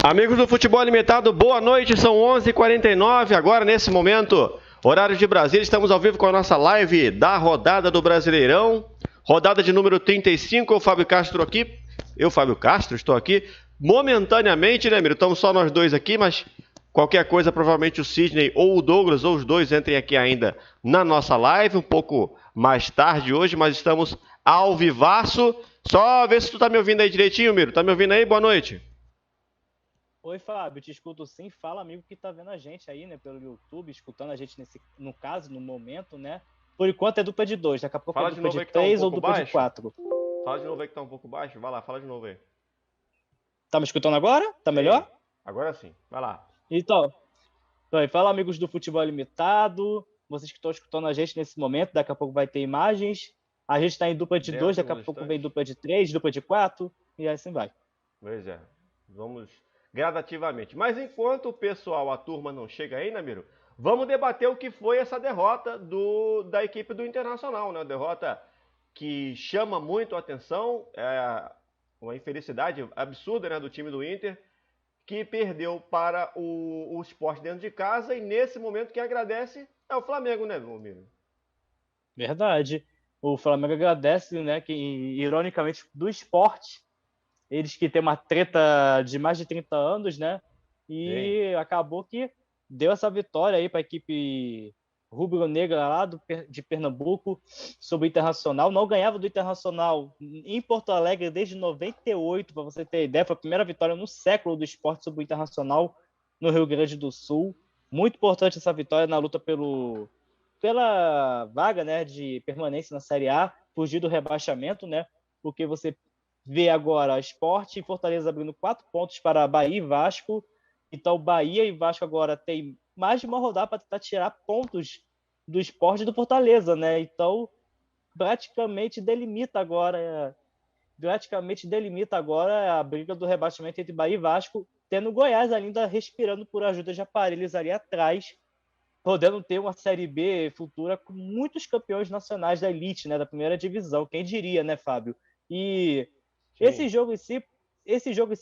Amigos do Futebol Limitado, boa noite, são 11h49, agora nesse momento, horário de Brasília, estamos ao vivo com a nossa live da rodada do Brasileirão, rodada de número 35, eu, Fábio Castro aqui, estou aqui, momentaneamente, né, Miro, estamos só nós dois aqui, mas qualquer coisa, provavelmente o Sidney ou o Douglas, ou os dois, entrem aqui ainda na nossa live, um pouco mais tarde hoje, mas estamos ao vivaço, só ver se tu tá me ouvindo aí direitinho, Miro, tá me ouvindo aí? Boa noite. Oi, Fábio, te escuto sim. Fala, amigo que tá vendo a gente aí, né, pelo YouTube, escutando a gente no caso, no momento, né? Por enquanto é dupla de 2, daqui a pouco Fala é dupla de de 3 ou dupla de 4. Fala de novo aí que tá um pouco baixo. Vai lá, fala de novo aí. Tá me escutando agora? Tá melhor? Agora sim, vai lá. Então, fala, amigos do Futebol Limitado, vocês que estão escutando a gente nesse momento, daqui a pouco vai ter imagens. A gente tá em dupla de 2, daqui a pouco vem dupla de 3, dupla de 4, e assim vai. Pois é, vamos gradativamente. Mas enquanto o pessoal, a turma não chega aí, né, Miro? Vamos debater o que foi essa derrota da equipe do Internacional, né? Derrota que chama muito a atenção, é uma infelicidade absurda, né, do time do Inter, que perdeu para o Sport dentro de casa e nesse momento quem agradece é o Flamengo, né, Miro? Verdade. O Flamengo agradece, né, que ironicamente do Sport, eles que têm uma treta de mais de 30 anos, né? E acabou que deu essa vitória aí para a equipe rubro-negra lá de Pernambuco sobre o Internacional. Não ganhava do Internacional em Porto Alegre desde 98, para você ter ideia. Foi a primeira vitória no século do Sport sobre o Internacional no Rio Grande do Sul. Muito importante essa vitória na luta pela vaga, né, de permanência na Série A, fugir do rebaixamento, né? Porque você vê agora Sport e Fortaleza abrindo 4 pontos para Bahia e Vasco. Então, Bahia e Vasco agora tem mais de uma rodada para tentar tirar pontos do Sport e do Fortaleza, né? Então, praticamente delimita agora a briga do rebaixamento entre Bahia e Vasco, tendo Goiás ainda respirando por ajuda de aparelhos ali atrás, podendo ter uma Série B futura com muitos campeões nacionais da elite, né? Da primeira divisão. Quem diria, né, Fábio? E esse jogo em si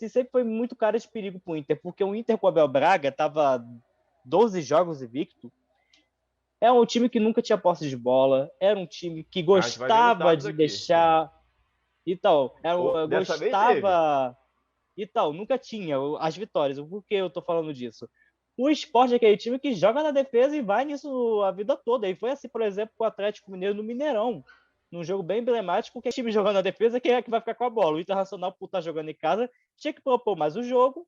sempre foi muito cara de perigo pro Inter, porque o Inter com o Abel Braga tava 12 jogos invicto. É um time que nunca tinha posse de bola, era um time que gostava de deixar e tal. Gostava e tal, nunca tinha as vitórias. Por que eu tô falando disso? O Sport é aquele time que joga na defesa e vai nisso a vida toda. E foi assim, por exemplo, com o Atlético Mineiro no Mineirão, num jogo bem emblemático, que é o time jogando na defesa, quem é que vai ficar com a bola? O Internacional, por estar jogando em casa, tinha que propor mais o jogo.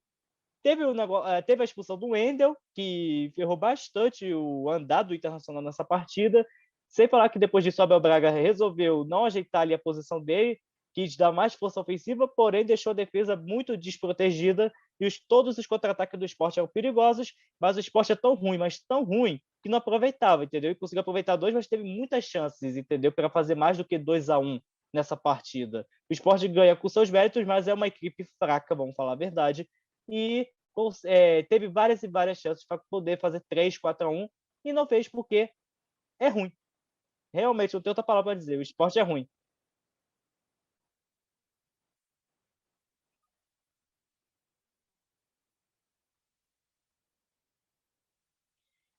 Teve a expulsão do Wendel, que ferrou bastante o andar do Internacional nessa partida. Sem falar que depois disso o Abel Braga resolveu não ajeitar ali a posição dele, quis dar mais força ofensiva, porém deixou a defesa muito desprotegida e todos os contra-ataques do Sport eram perigosos, mas o Sport é tão ruim, mas tão ruim, que não aproveitava, entendeu? E conseguiu aproveitar 2, mas teve muitas chances, entendeu? Para fazer mais do que 2-1 nessa partida. O Sport ganha com seus méritos, mas é uma equipe fraca, vamos falar a verdade, e teve várias e várias chances para poder fazer 3-4-1 e não fez porque é ruim. Realmente, não tem outra palavra para dizer. O Sport é ruim.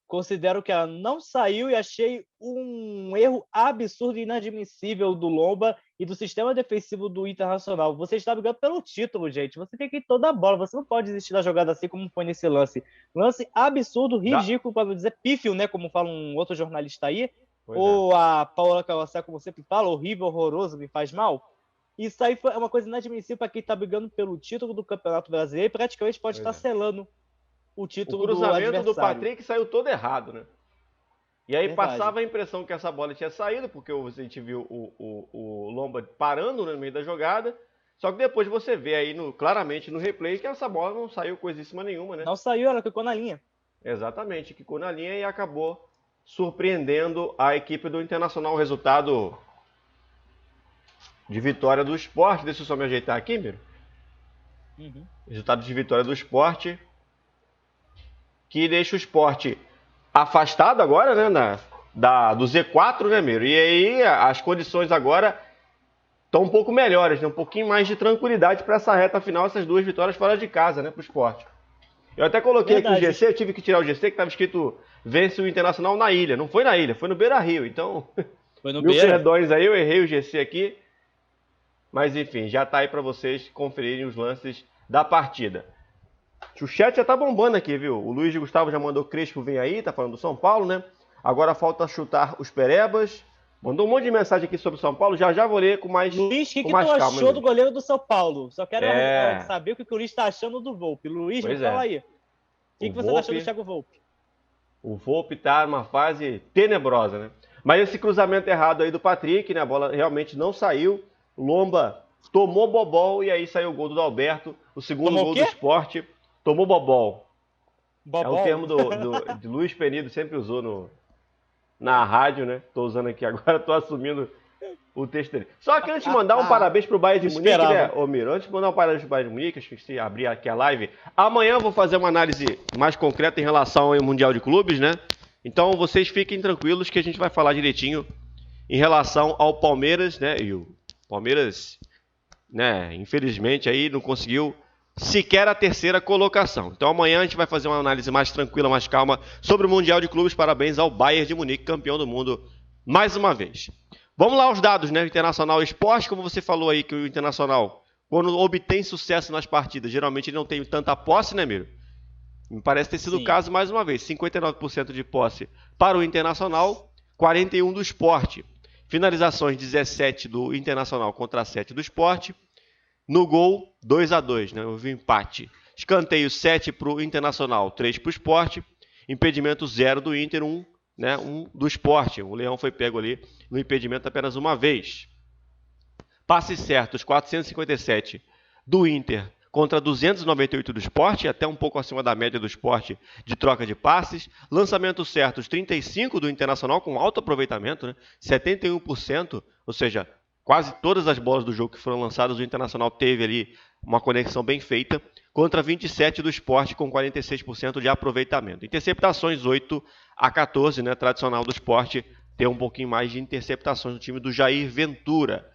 Considero que ela não saiu e achei um erro absurdo e inadmissível do Lomba e do sistema defensivo do Internacional. Você está brigando pelo título, gente. Você tem que ir toda a bola. Você não pode desistir da jogada assim como foi nesse lance. Lance absurdo, ridículo, para não dizer pífio, né? Como fala um outro jornalista aí. Ou a Paula Calacé, como sempre fala, horrível, horroroso, me faz mal. Isso aí é uma coisa inadmissível para quem está brigando pelo título do Campeonato Brasileiro e praticamente pode estar selando o título do adversário. O cruzamento do Patrick saiu todo errado, né? E aí passava a impressão que essa bola tinha saído, porque a gente viu o Lomba parando no meio da jogada. Só que depois você vê aí claramente no replay que essa bola não saiu coisíssima nenhuma, né? Não saiu, ela ficou na linha. Exatamente, ficou na linha e acabou surpreendendo a equipe do Internacional. O resultado de vitória do Sport. Deixa eu só me ajeitar aqui, Miro. Resultado de vitória do Sport, que deixa o Sport afastado agora, né, do Z4, né, Miro? E aí as condições agora estão um pouco melhores, né? Um pouquinho mais de tranquilidade para essa reta final, essas 2 vitórias fora de casa, né, para o Sport. Eu até coloquei aqui o GC, eu tive que tirar o GC, que estava escrito vence o Internacional na ilha. Não foi na ilha, foi no Beira-Rio. Então, foi no mil perdões aí, eu errei o GC aqui. Mas enfim, já tá aí para vocês conferirem os lances da partida. O chat já tá bombando aqui, viu? O Luiz Gustavo já mandou Crespo vem aí, tá falando do São Paulo, né? Agora falta chutar os Perebas. Mandou um monte de mensagem aqui sobre o São Paulo, já vou ler com mais calma. Luiz, o que tu achou do goleiro do São Paulo? Só quero saber o que o Luiz tá achando do Volpe. Luiz, me fala aí. O que você tá achando do Thiago Volpe? O Volpe tá numa fase tenebrosa, né? Mas esse cruzamento errado aí do Patrick, né? A bola realmente não saiu. Lomba tomou bobol e aí saiu o gol do Alberto. O segundo gol do Sport. Tomou bobol. É um termo de Luiz Penido, sempre usou na rádio, né? Tô usando aqui agora, tô assumindo o texto dele. Só que antes de mandar um parabéns pro Bayern de Munique, né, ô Miro? Antes de mandar um parabéns pro Bayern de Munique, acho que se abrir aqui a live. Amanhã eu vou fazer uma análise mais concreta em relação ao Mundial de Clubes, né? Então vocês fiquem tranquilos que a gente vai falar direitinho em relação ao Palmeiras, né? E o Palmeiras, né, infelizmente aí não conseguiu sequer a 3ª colocação. Então amanhã a gente vai fazer uma análise mais tranquila, mais calma sobre o Mundial de Clubes. Parabéns ao Bayern de Munique, campeão do mundo mais uma vez. Vamos lá aos dados, né? Internacional Esporte, como você falou aí que o Internacional, quando obtém sucesso nas partidas, geralmente ele não tem tanta posse, né, Miro? Me parece ter sido o caso mais uma vez. 59% de posse para o Internacional, 41% do Sport. Finalizações 17 do Internacional contra 7 do Sport. No gol, 2-2, né? Houve um empate. Escanteio 7 para o Internacional, 3 para o Sport. Impedimento 0 do Inter, 1, né? 1 do Sport. O Leão foi pego ali no impedimento apenas uma vez. Passes certos, 457 do Inter contra 298 do Sport, até um pouco acima da média do Sport de troca de passes. Lançamentos certos, 35 do Internacional, com alto aproveitamento, né? 71%, ou seja, quase todas as bolas do jogo que foram lançadas, o Internacional teve ali uma conexão bem feita, contra 27 do Sport, com 46% de aproveitamento. Interceptações 8-14, né? Tradicional do Sport ter um pouquinho mais de interceptações no time do Jair Ventura.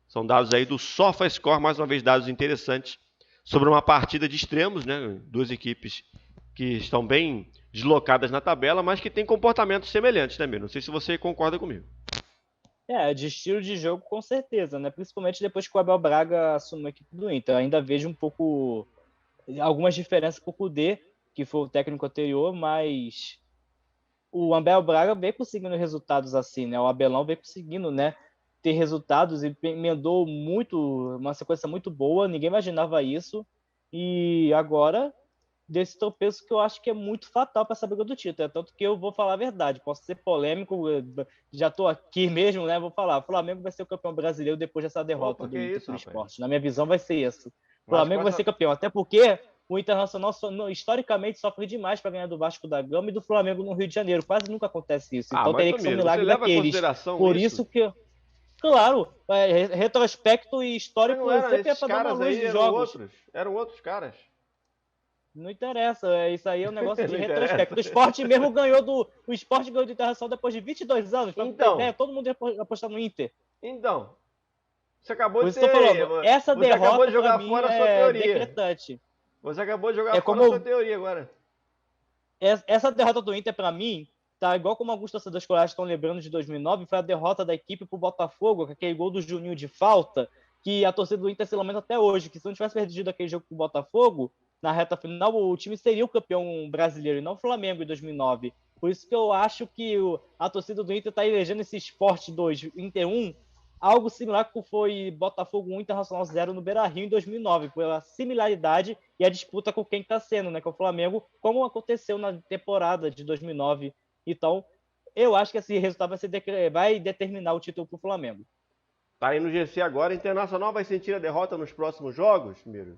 São dados aí do SofaScore, mais uma vez dados interessantes sobre uma partida de extremos, né? 2 equipes que estão bem deslocadas na tabela, mas que têm comportamentos semelhantes, né, Miro? Não sei se você concorda comigo. De estilo de jogo, com certeza, né? Principalmente depois que o Abel Braga assumiu a equipe do Inter. Eu ainda vejo um pouco, algumas diferenças com o Kudê, que foi o técnico anterior, mas o Abel Braga vem conseguindo resultados assim, né? O Abelão vem conseguindo, né, ter resultados e emendou muito, uma sequência muito boa, ninguém imaginava isso. E agora, desse tropeço que eu acho que é muito fatal para essa briga do título. É tanto que eu vou falar a verdade, posso ser polêmico, já estou aqui mesmo, né? Vou falar, o Flamengo vai ser o campeão brasileiro depois dessa derrota do Inter pro Sport. Na minha visão vai ser isso. O Flamengo vai ser campeão, até porque o Internacional historicamente sofre demais para ganhar do Vasco da Gama e do Flamengo no Rio de Janeiro. Quase nunca acontece isso. Então teria que ser um milagre daqueles. Por isso que... Claro, retrospecto e histórico sempre é para dar uma luz de jogos. Eram outros caras. Não interessa, isso aí é um negócio de retrospecto. O Sport mesmo ganhou o Sport ganhou do Internacional depois de 22 anos. Então, ter ideia, todo mundo ia apostar no Inter. Então, você acabou de essa derrota acabou de jogar fora a sua teoria. Decretante. Você acabou de jogar fora a sua teoria agora. Essa derrota do Inter, para mim, tá igual como alguns torcedores colorados estão lembrando de 2009, foi a derrota da equipe pro Botafogo, com aquele gol do Juninho de falta, que a torcida do Inter se lamenta até hoje, que se não tivesse perdido aquele jogo pro Botafogo, na reta final, o time seria o campeão brasileiro e não o Flamengo em 2009. Por isso que eu acho que a torcida do Inter está elegendo esse Sport 2, Inter 1, algo similar que foi Botafogo 1, Internacional 0 no Beira-Rio em 2009, pela similaridade e a disputa com quem está sendo, né, que é o Flamengo, como aconteceu na temporada de 2009. Então, eu acho que esse resultado vai determinar o título para o Flamengo. Tá aí no GC agora, Internacional vai sentir a derrota nos próximos jogos, Miro?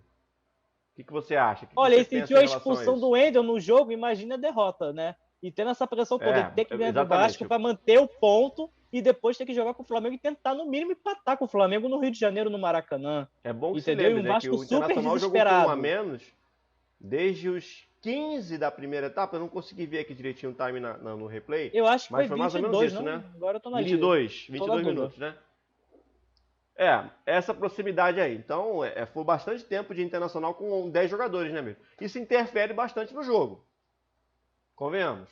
O que você acha? Olha, ele sentiu a expulsão do Wendel no jogo, imagina a derrota, né? E tendo essa pressão toda, ter que ganhar do Vasco para manter o ponto e depois ter que jogar com o Flamengo e tentar, no mínimo, empatar com o Flamengo no Rio de Janeiro, no Maracanã. É bom que entendeu? Se lembre, né, que o Internacional jogou com um a menos desde os 15 da primeira etapa. Eu não consegui ver aqui direitinho o time no replay. Eu acho que mas foi mais ou menos isso, né? Agora eu tô na 22 minutos, né? Essa proximidade aí. Então, foi bastante tempo de Internacional com 10 jogadores, né, mesmo? Isso interfere bastante no jogo. Convenhamos.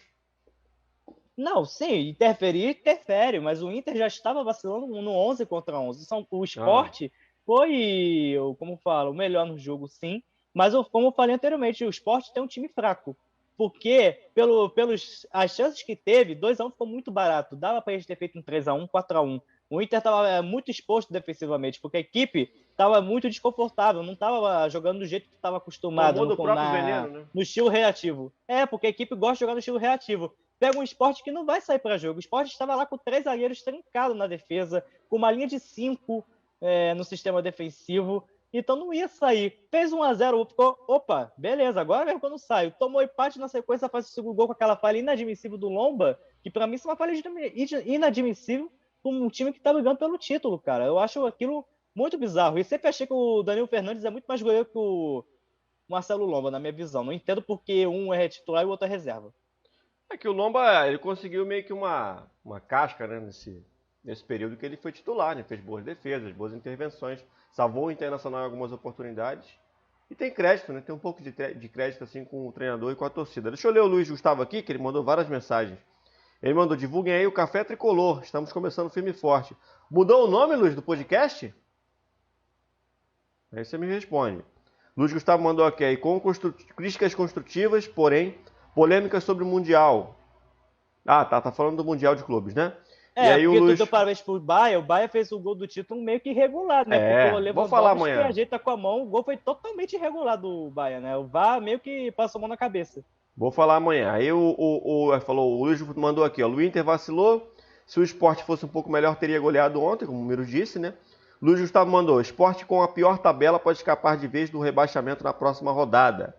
Não, sim, interfere, mas o Inter já estava vacilando no 11 contra 11. O Sport foi, como falo, o melhor no jogo, sim, mas como eu falei anteriormente, o Sport tem um time fraco, porque as chances que teve, 2-1 ficou muito barato, dava para eles ter feito um 3-1, 4-1. O Inter estava muito exposto defensivamente, porque a equipe estava muito desconfortável, não estava jogando do jeito que estava acostumado, Tomou do próprio veneno, né? no estilo reativo. Porque a equipe gosta de jogar no estilo reativo. Pega um Sport que não vai sair para jogo. O Sport estava lá com 3 zagueiros trancados na defesa, com uma linha de 5 no sistema defensivo, então não ia sair. Fez 1-0, ficou, opa, beleza, agora mesmo quando sai. Tomou empate na sequência, faz o segundo gol com aquela falha inadmissível do Lomba, que para mim é uma falha inadmissível com um time que tá brigando pelo título, cara. Eu acho aquilo muito bizarro. E sempre achei que o Danilo Fernandes é muito mais goleiro que o Marcelo Lomba, na minha visão. Não entendo porque um é titular e o outro é reserva. É que o Lomba, ele conseguiu meio que uma casca, né, nesse período que ele foi titular, né? Fez boas defesas, boas intervenções, salvou o Internacional em algumas oportunidades. E tem crédito, né? Tem um pouco de crédito assim com o treinador e com a torcida. Deixa eu ler o Luiz Gustavo aqui, que ele mandou várias mensagens. Ele mandou: divulguem aí o Café Tricolor, estamos começando firme e forte. Mudou o nome, Luiz, do podcast? Aí você me responde. Luiz Gustavo mandou aqui aí, com críticas construtivas, porém polêmicas sobre o Mundial. Tá falando do Mundial de Clubes, né? E aí porque tu deu parabéns pro Bahia, o Bahia fez o gol do título meio que irregular, né? Porque o vou falar amanhã. ajeita com a mão, o gol foi totalmente irregular do Bahia, né? O VAR meio que passou a mão na cabeça. Vou falar amanhã. Aí o Luiz mandou aqui, ó, o Inter vacilou, se o Sport fosse um pouco melhor teria goleado ontem, como o Miro disse, né? Luiz Gustavo mandou: Sport com a pior tabela pode escapar de vez do rebaixamento na próxima rodada.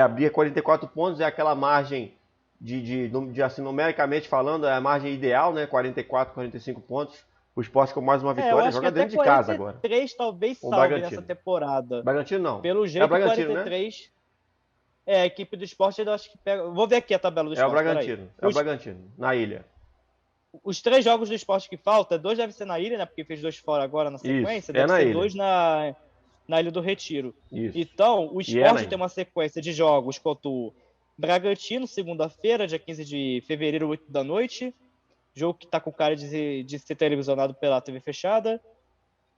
Abrir 44 pontos é aquela margem de assim, numericamente falando, é a margem ideal, né? 44, 45 pontos. O Sport com mais uma vitória, joga dentro de casa agora. 43 talvez salve nessa temporada. Bragantino não. Pelo jeito, Bragantino, 43... Né? A equipe do Sport, eu acho que pega... Vou ver aqui a tabela do Sport. É o Bragantino, na ilha. Os 3 jogos do Sport que falta, 2 devem ser na ilha, né? Porque fez 2 fora agora na sequência. Deve ser 2 na Ilha do Retiro. Isso. Então, o Sport tem uma sequência de jogos contra o Bragantino, segunda-feira, dia 15 de fevereiro, 8 da noite. Jogo que tá com cara de ser televisionado pela TV fechada.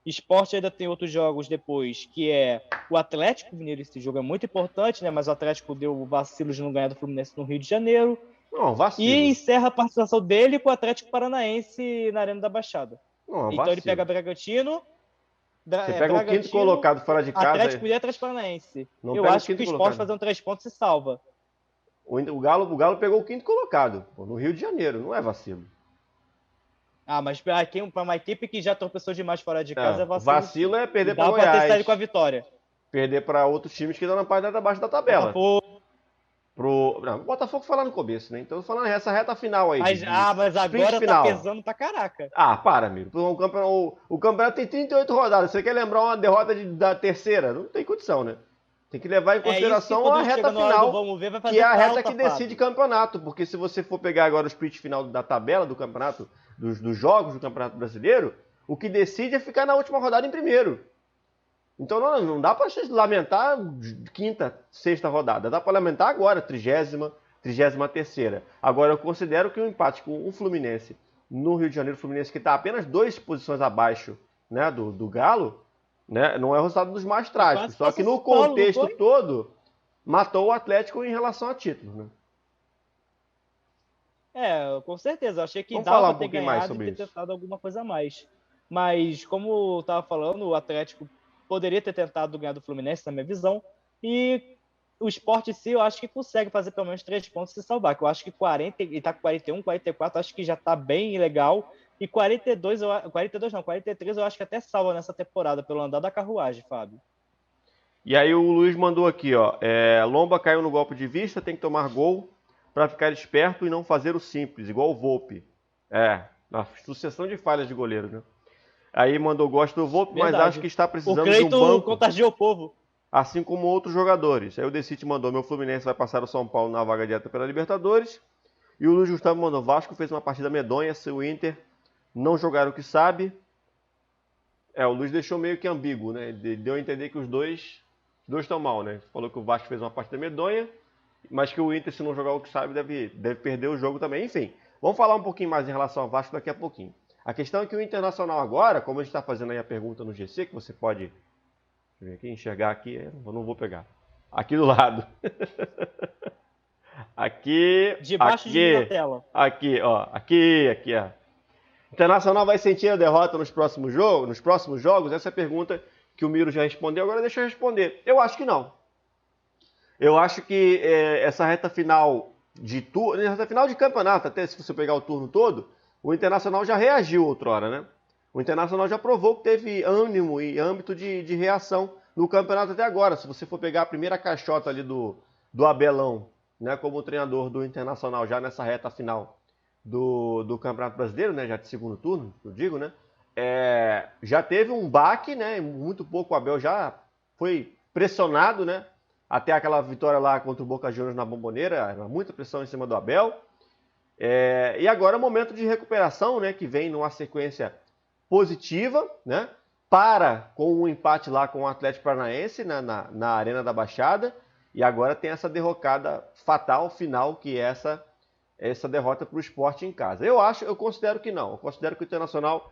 Sport ainda tem outros jogos depois, que é o Atlético Mineiro. Esse jogo é muito importante, né? Mas o Atlético deu o vacilo de não ganhar do Fluminense no Rio de Janeiro. Não, vacilo. E encerra a participação dele com o Atlético Paranaense na Arena da Baixada. Não, então ele pega Bragantino. Você pega o quinto colocado fora de casa. Atlético e Atlético Paranaense. Eu acho que o Sport fazendo 3 pontos se salva. O Galo pegou o quinto colocado, no Rio de Janeiro, não é vacilo. Mas para uma equipe que já tropeçou demais fora de casa é vacilo. Vacilo é perder para Goiás. Dá para ter saído com a vitória. Perder para outros times que estão na parte da baixo da tabela. O Botafogo foi lá no começo, né? Então eu tô falando essa reta final aí. Mas agora tá pesando pra caraca. Para, amigo. O campeonato tem 38 rodadas. Você quer lembrar uma derrota da terceira? Não tem condição, né? Tem que levar em consideração a reta final, que é a reta que decide campeonato. Porque se você for pegar agora o split final da tabela do campeonato, dos jogos do Campeonato Brasileiro, o que decide é ficar na última rodada em primeiro. Então não dá para lamentar quinta, sexta rodada. Dá para lamentar agora, 33ª. Agora eu considero que o empate com o Fluminense no Rio de Janeiro, o Fluminense que está apenas 2 posições abaixo, né, do Galo, né, não é o resultado dos mais trágicos. Só que no contexto todo, matou o Atlético em relação a título, né? Com certeza. Eu achei que dava para ter ganhado e ter tentado alguma coisa a mais. Mas, como eu estava falando, o Atlético poderia ter tentado ganhar do Fluminense, na minha visão, e o Sport em si, eu acho que consegue fazer pelo menos 3 pontos e se salvar, que eu acho que 40, e tá com 41, 44, acho que já tá bem legal, e 43 eu acho que até salva nessa temporada, pelo andar da carruagem, Fábio. E aí o Luiz mandou aqui, ó, Lomba caiu no golpe de vista, tem que tomar gol para ficar esperto e não fazer o simples, igual o Volpi. Uma sucessão de falhas de goleiro, né? Aí mandou: gosto do Volpe, mas acho que está precisando de um banco. Contagiou o povo. Assim como outros jogadores. Aí o Decite mandou: meu Fluminense vai passar o São Paulo na vaga direta pela Libertadores. E o Luiz Gustavo mandou: Vasco fez uma partida medonha, se o Inter não jogar o que sabe. o Luiz deixou meio que ambíguo, né? Ele deu a entender que os dois estão mal, né? Falou que o Vasco fez uma partida medonha, mas que o Inter, se não jogar o que sabe, deve perder o jogo também. Enfim, vamos falar um pouquinho mais em relação ao Vasco daqui a pouquinho. A questão é que o Internacional agora, como a gente está fazendo aí a pergunta no GC, que você pode, deixa eu ver aqui, enxergar aqui, eu não vou pegar. Aqui do lado. Aqui. Debaixo de mim na tela. Aqui, ó. Aqui, ó. Internacional vai sentir a derrota nos próximos jogos? Essa é a pergunta que o Miro já respondeu. Agora deixa eu responder. Eu acho que não. Eu acho que essa reta final de campeonato, até se você pegar o turno todo, o Internacional já reagiu outrora, né? O Internacional já provou que teve ânimo e âmbito de reação no campeonato até agora. Se você for pegar a primeira caixota ali do Abelão, né, como treinador do Internacional já nessa reta final do Campeonato Brasileiro, né, já de segundo turno, eu digo, né, já teve um baque, né, muito pouco o Abel já foi pressionado, né, até aquela vitória lá contra o Boca Juniors na Bombonera, era muita pressão em cima do Abel, e agora é o momento de recuperação, né, que vem numa sequência positiva, né, com um empate lá com o Atlético Paranaense na Arena da Baixada, e agora tem essa derrocada fatal final, que é essa derrota para o Sport em casa. Eu considero que não. Eu considero que o Internacional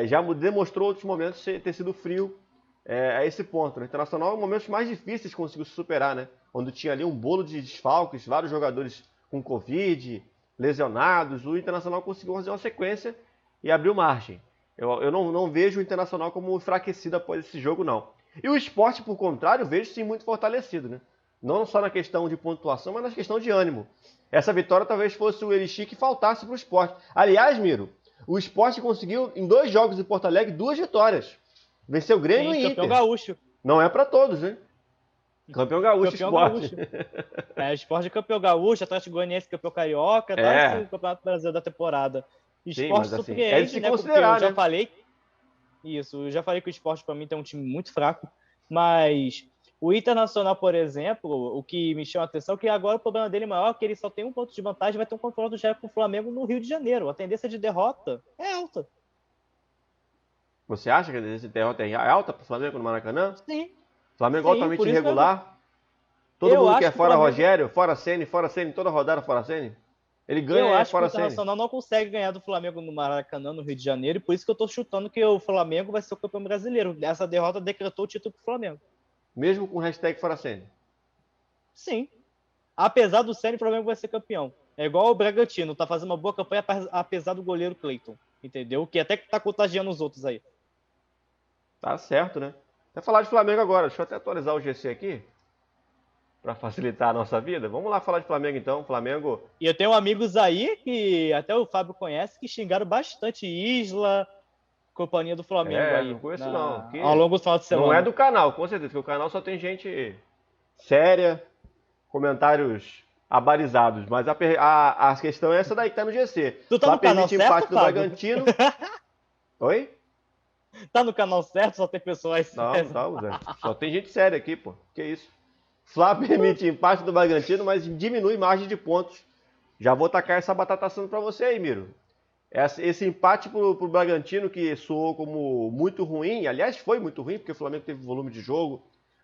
já demonstrou em outros momentos ter sido frio a esse ponto. O Internacional, em momentos mais difíceis, conseguiu se superar, né? Onde tinha ali um bolo de desfalques, vários jogadores com Covid, lesionados. O Internacional conseguiu fazer uma sequência e abriu margem. Eu não vejo o Internacional como enfraquecido após esse jogo, não. E o Sport, por contrário, vejo sim muito fortalecido, né? Não só na questão de pontuação, mas na questão de ânimo. Essa vitória talvez fosse o elixir que faltasse para o Sport. Aliás, Miro, o Sport conseguiu, em 2 jogos em Porto Alegre, 2 vitórias. Venceu o Grêmio e Inter. Campeão gaúcho. Não é para todos, né? Campeão gaúcho, campeão Sport. Gaúcho. Sport é campeão gaúcho, Atlético Goianiense campeão carioca, tá? O Campeonato Brasileiro da temporada. Sport surpreende, né? Porque eu já falei... Isso, eu já falei que o Sport para mim tem um time muito fraco, mas... O Internacional, por exemplo, o que me chama a atenção é que agora o problema dele maior é que ele só tem 1 ponto de vantagem, vai ter um confronto já com o Flamengo no Rio de Janeiro. A tendência de derrota é alta. Você acha que a tendência de derrota é alta para o Flamengo no Maracanã? Sim. Flamengo altamente irregular. Todo mundo quer fora Flamengo... Rogério, fora Ceni, toda rodada fora Ceni. Ele ganha eu acho fora que o Internacional não consegue ganhar do Flamengo no Maracanã, no Rio de Janeiro, e por isso que eu tô chutando que o Flamengo vai ser o campeão brasileiro. Essa derrota decretou o título pro Flamengo. Mesmo com o hashtag fora Ceni? Sim. Apesar do Ceni, o Flamengo vai ser campeão. É igual o Bragantino, tá fazendo uma boa campanha apesar do goleiro Cleiton. Entendeu? Que até que tá contagiando os outros aí. Tá certo, né? Até falar de Flamengo agora. Deixa eu até atualizar o GC aqui. Pra facilitar a nossa vida. Vamos lá falar de Flamengo então. Flamengo... E eu tenho amigos aí, que até o Fábio conhece, que xingaram bastante Isla... Companhia do Flamengo aí. Não conheço não. Ao longo do final de semana. Não é do canal, com certeza, porque o canal só tem gente séria, comentários abalizados. Mas a questão é essa daí que tá no GC. Tu tá no canal certo, empate do Bragantino. Oi? Tá no canal certo, só tem pessoas sérias. Não, Zé. Só tem gente séria aqui, pô. Que isso? Flá permite empate do Bragantino, mas diminui margem de pontos. Já vou tacar essa batata assando pra você aí, Miro. Esse empate pro Bragantino, que soou como muito ruim, aliás, foi muito ruim, porque o Flamengo teve volume de jogo,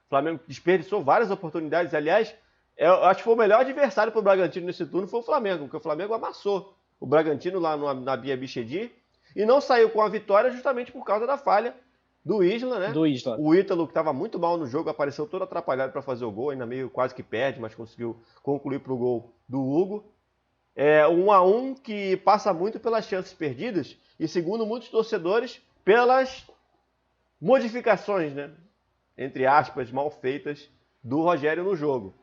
o Flamengo desperdiçou várias oportunidades, aliás, eu acho que foi o melhor adversário pro Bragantino nesse turno, foi o Flamengo, porque o Flamengo amassou o Bragantino lá na Bia Bichedi, e não saiu com a vitória justamente por causa da falha do Isla, né? Do Isla. O Ítalo, que estava muito mal no jogo, apareceu todo atrapalhado para fazer o gol, ainda meio quase que perde, mas conseguiu concluir pro gol do Hugo. 1-1 que passa muito pelas chances perdidas e, segundo muitos torcedores, pelas modificações, né, entre aspas, mal feitas do Rogério no jogo.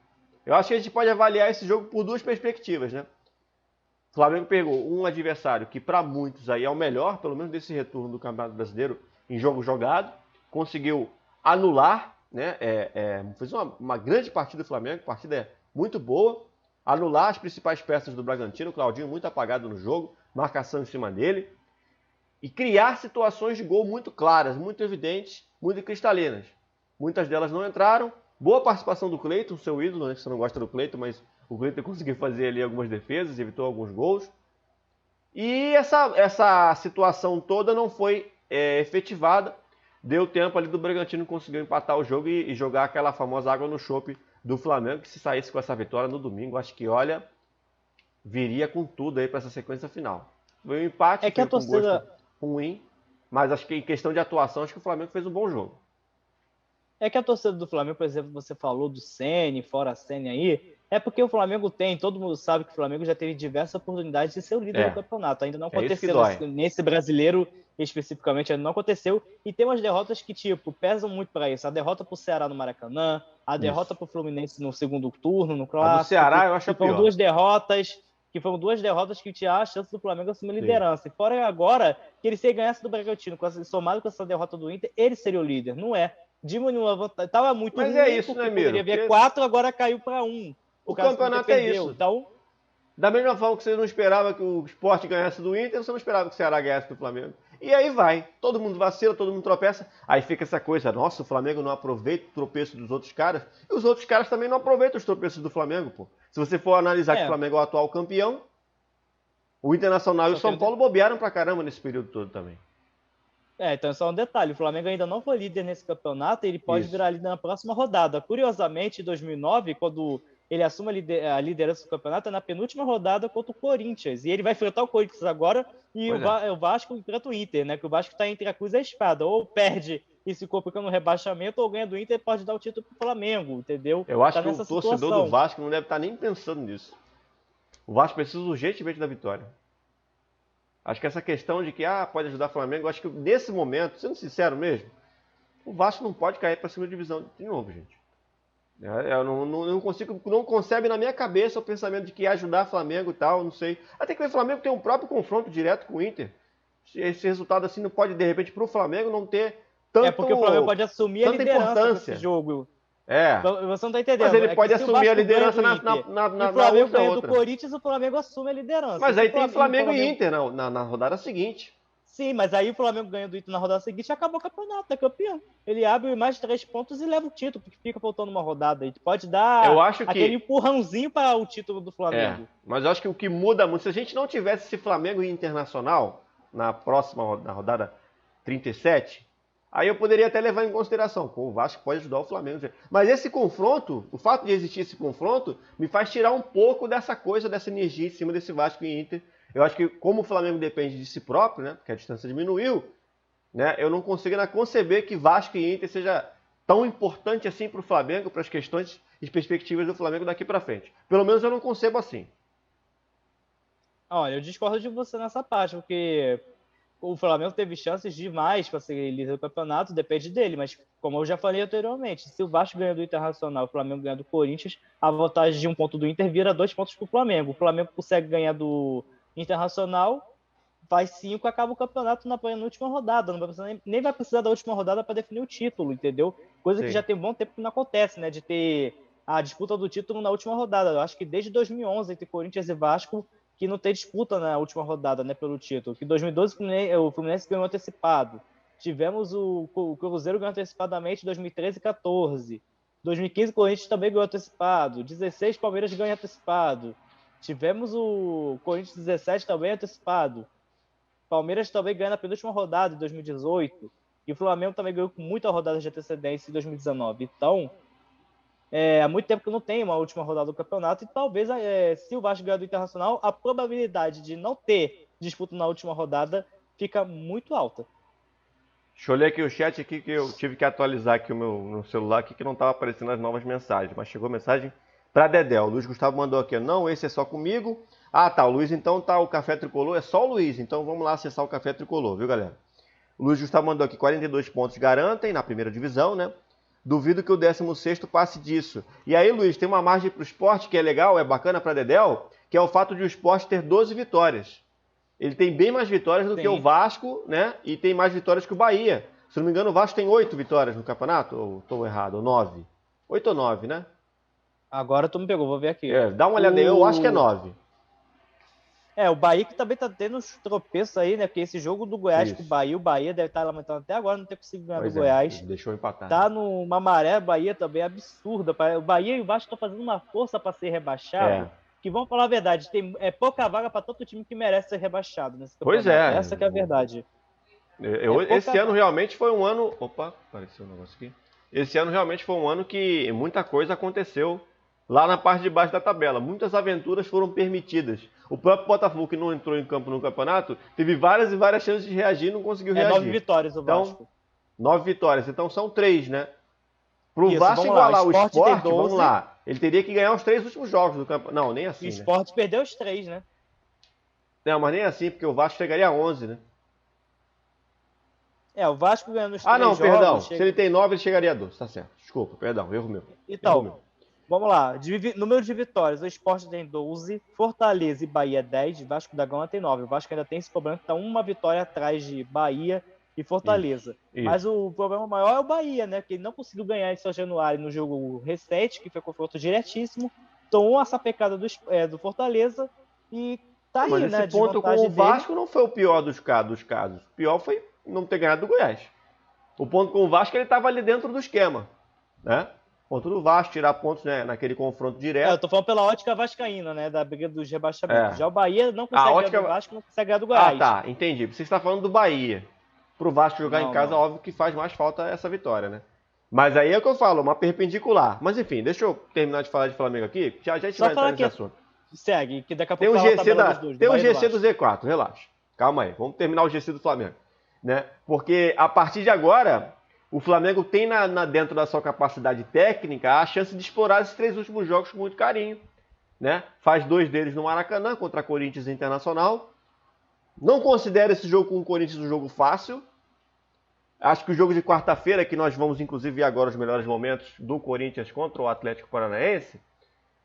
Eu acho que a gente pode avaliar esse jogo por 2 perspectivas, né? O Flamengo pegou um adversário que para muitos aí é o melhor, pelo menos desse retorno do Campeonato Brasileiro em jogo jogado, conseguiu anular, né? Fez uma grande partida do Flamengo, partida muito boa. Anular as principais peças do Bragantino, o Claudinho muito apagado no jogo, marcação em cima dele, e criar situações de gol muito claras, muito evidentes, muito cristalinas. Muitas delas não entraram. Boa participação do Cleiton, seu ídolo, né? Você não gosta do Cleiton, mas o Cleiton conseguiu fazer ali algumas defesas, evitou alguns gols. E essa situação toda não foi efetivada deu tempo ali do Bragantino conseguir empatar o jogo e jogar aquela famosa água no chope do Flamengo, que se saísse com essa vitória no domingo, acho que, olha, viria com tudo aí para essa sequência final. Foi um empate, que a com torcida... gosto ruim, mas acho que em questão de atuação, acho que o Flamengo fez um bom jogo. É que a torcida do Flamengo, por exemplo, você falou do Ceni, fora a Ceni aí, é porque o Flamengo todo mundo sabe que o Flamengo já teve diversas oportunidades de ser o líder do campeonato. Ainda não aconteceu nesse brasileiro especificamente, ainda não aconteceu. E tem umas derrotas que, tipo, pesam muito para isso. A derrota pro Ceará no Maracanã, a derrota pro Fluminense no segundo turno, no clássico. A do Ceará eu acho a pior. Foram duas derrotas que tinha a chance do Flamengo assumir a liderança. E fora agora, que ele se ganhasse do Bragantino, somado com essa derrota do Inter, ele seria o líder. Não é. Diminuiu a vantagem. Tava muito ruim, é isso, né, Miro? Poderia ver 4, agora caiu para 1. O campeonato é isso. Então, da mesma forma que você não esperava que o Sport ganhasse do Inter, você não esperava que o Ceará ganhasse do Flamengo. E aí vai. Todo mundo vacila, todo mundo tropeça. Aí fica essa coisa, nossa, o Flamengo não aproveita o tropeço dos outros caras. E os outros caras também não aproveitam os tropeços do Flamengo, pô. Se você for analisar que o Flamengo é o atual campeão, o Internacional e o São Paulo bobearam pra caramba nesse período todo também. Então é só um detalhe, o Flamengo ainda não foi líder nesse campeonato e ele pode virar líder na próxima rodada. Curiosamente, em 2009, quando ele assume a liderança do campeonato, é na penúltima rodada contra o Corinthians. E ele vai enfrentar o Corinthians agora e o Vasco enfrenta o Inter, né? Que o Vasco está entre a cruz e a espada. Ou perde e se complica no rebaixamento, ou ganha do Inter e pode dar o título pro Flamengo, entendeu? Eu acho que o torcedor do Vasco não deve estar nem pensando nisso. O Vasco precisa urgentemente da vitória. Acho que essa questão de que pode ajudar o Flamengo, acho que nesse momento, sendo sincero mesmo, o Vasco não pode cair para a segunda divisão de novo, gente. Eu não consigo, não concebe na minha cabeça o pensamento de que ia ajudar o Flamengo e tal, não sei. Até que o Flamengo tem um próprio confronto direto com o Inter. Esse resultado assim não pode, de repente, para o Flamengo não ter tanto porque o Flamengo pode assumir a liderança desse jogo. Você não tá entendendo. Mas ele pode assumir a liderança na o Flamengo ganha do Corinthians, o Flamengo assume a liderança. Mas aí tem Flamengo e Inter na rodada seguinte. Sim, mas aí o Flamengo ganha do Inter na rodada seguinte e acabou o campeonato, é campeão. Ele abre mais 3 pontos e leva o título, porque fica faltando uma rodada. Ele pode dar aquele empurrãozinho para o título do Flamengo. Mas eu acho que o que muda muito, se a gente não tivesse esse Flamengo e Internacional na rodada 37, aí eu poderia até levar em consideração, o Vasco pode ajudar o Flamengo. Mas esse confronto, o fato de existir esse confronto, me faz tirar um pouco dessa coisa, dessa energia em cima desse Vasco e Inter. Eu acho que como o Flamengo depende de si próprio, né, porque a distância diminuiu, né, eu não consigo ainda conceber que Vasco e Inter seja tão importante assim para o Flamengo, para as questões e perspectivas do Flamengo daqui para frente. Pelo menos eu não concebo assim. Olha, eu discordo de você nessa parte, porque o Flamengo teve chances demais para ser líder do campeonato, depende dele, mas como eu já falei anteriormente, se o Vasco ganha do Internacional e o Flamengo ganha do Corinthians, a vantagem de 1 ponto do Inter vira 2 pontos para o Flamengo. O Flamengo consegue ganhar do Internacional, vai 5, acaba o campeonato na penúltima rodada, nem vai precisar da última rodada para definir o título, entendeu? Coisa que já tem um bom tempo que não acontece, né, de ter a disputa do título na última rodada. Eu acho que desde 2011, entre Corinthians e Vasco, que não tem disputa na última rodada, né, pelo título. Que em 2012 o Fluminense ganhou antecipado. Tivemos o Cruzeiro ganhou antecipadamente em 2013 e 2014. 2015 o Corinthians também ganhou antecipado. 2016 Palmeiras ganhou antecipado. Tivemos o Corinthians 17 também antecipado. Palmeiras também ganhou na penúltima rodada em 2018. E o Flamengo também ganhou com muita rodada de antecedência em 2019. Então, há muito tempo que não tem uma última rodada do campeonato. E talvez, se o Vasco ganhar do Internacional, a probabilidade de não ter disputa na última rodada fica muito alta. Deixa eu ler aqui o chat aqui, que eu tive que atualizar aqui o meu celular aqui, que não estava aparecendo as novas mensagens. Mas chegou mensagem para Dedé. O Luiz Gustavo mandou aqui, não, esse é só comigo. Tá, o Luiz então tá, o Café Tricolor é só o Luiz, então vamos lá acessar o Café Tricolor, viu, galera? O Luiz Gustavo mandou aqui, 42 pontos garantem na primeira divisão, né? Duvido que o 16º passe disso. E aí, Luiz, tem uma margem para o Sport que é legal, é bacana para Dedéu, que é o fato de o Sport ter 12 vitórias. Ele tem bem mais vitórias do que o Vasco, né? E tem mais vitórias que o Bahia. Se não me engano, o Vasco tem 8 vitórias no campeonato, ou estou errado, ou 9? 8 ou 9, né? Agora tu me pegou, vou ver aqui. Dá uma olhada aí, eu acho que é 9. O Bahia que também tá tendo uns tropeços aí, né? Porque esse jogo do Goiás com o Bahia deve estar lamentando até agora não ter conseguido ganhar do Goiás. Deixou empatar. Tá numa maré, Bahia também absurda. O Bahia e o Vasco estão fazendo uma força para ser rebaixado. Que vamos falar a verdade, tem pouca vaga para todo time que merece ser rebaixado nesse campeonato. Essa que é a verdade. Esse ano realmente foi um ano... Opa, apareceu um negócio aqui. Esse ano realmente foi um ano que muita coisa aconteceu lá na parte de baixo da tabela. Muitas aventuras foram permitidas. O próprio Botafogo, que não entrou em campo no campeonato, teve várias e várias chances de reagir e não conseguiu reagir. 9 vitórias o Vasco. Então, 9 vitórias. Então são 3, né? Pro Isso, Vasco igualar o Sport, tem 12. vamos lá. Ele teria que ganhar os 3 últimos jogos do campeonato. Não, nem assim, O Sport perdeu os 3, né? Não, mas nem assim, porque o Vasco chegaria a 11, né? O Vasco ganhando os 3 jogos... perdão. Chega... Se ele tem 9, ele chegaria a 12. Tá certo. Desculpa, perdão. Erro meu. Então, vamos lá. Número de vitórias. O Sport tem 12, Fortaleza e Bahia 10, Vasco da Gama tem 9. O Vasco ainda tem esse problema que tá uma vitória atrás de Bahia e Fortaleza. Isso. Mas o problema maior é o Bahia, né? Que ele não conseguiu ganhar em São Januário no jogo recente, que foi confronto diretíssimo. Tomou a sapecada do Fortaleza e tá aí, mas né? Esse ponto com o Vasco não foi o pior dos casos. O pior foi não ter ganhado do Goiás. O ponto com o Vasco, ele estava ali dentro do esquema, né? Ponto do Vasco, tirar pontos, né, naquele confronto direto. Eu tô falando pela ótica vascaína, né, da briga dos rebaixamentos. Já o Bahia não consegue ganhar do Vasco, não consegue ganhar do Goiás. Tá, entendi. Você está falando do Bahia. Pro Vasco jogar em casa, óbvio que faz mais falta essa vitória, né? Mas aí é o que eu falo, uma perpendicular. Mas enfim, deixa eu terminar de falar de Flamengo aqui, já a gente vai entrar nesse assunto. Segue, que daqui a pouco tem o GC do Z4, relaxa. Calma aí, vamos terminar o GC do Flamengo. Né? Porque a partir de agora, o Flamengo tem dentro da sua capacidade técnica a chance de explorar esses 3 últimos jogos com muito carinho. Né? Faz 2 deles no Maracanã contra Corinthians e Internacional. Não considero esse jogo com o Corinthians um jogo fácil. Acho que o jogo de quarta-feira, que nós vamos inclusive ver agora os melhores momentos do Corinthians contra o Atlético Paranaense,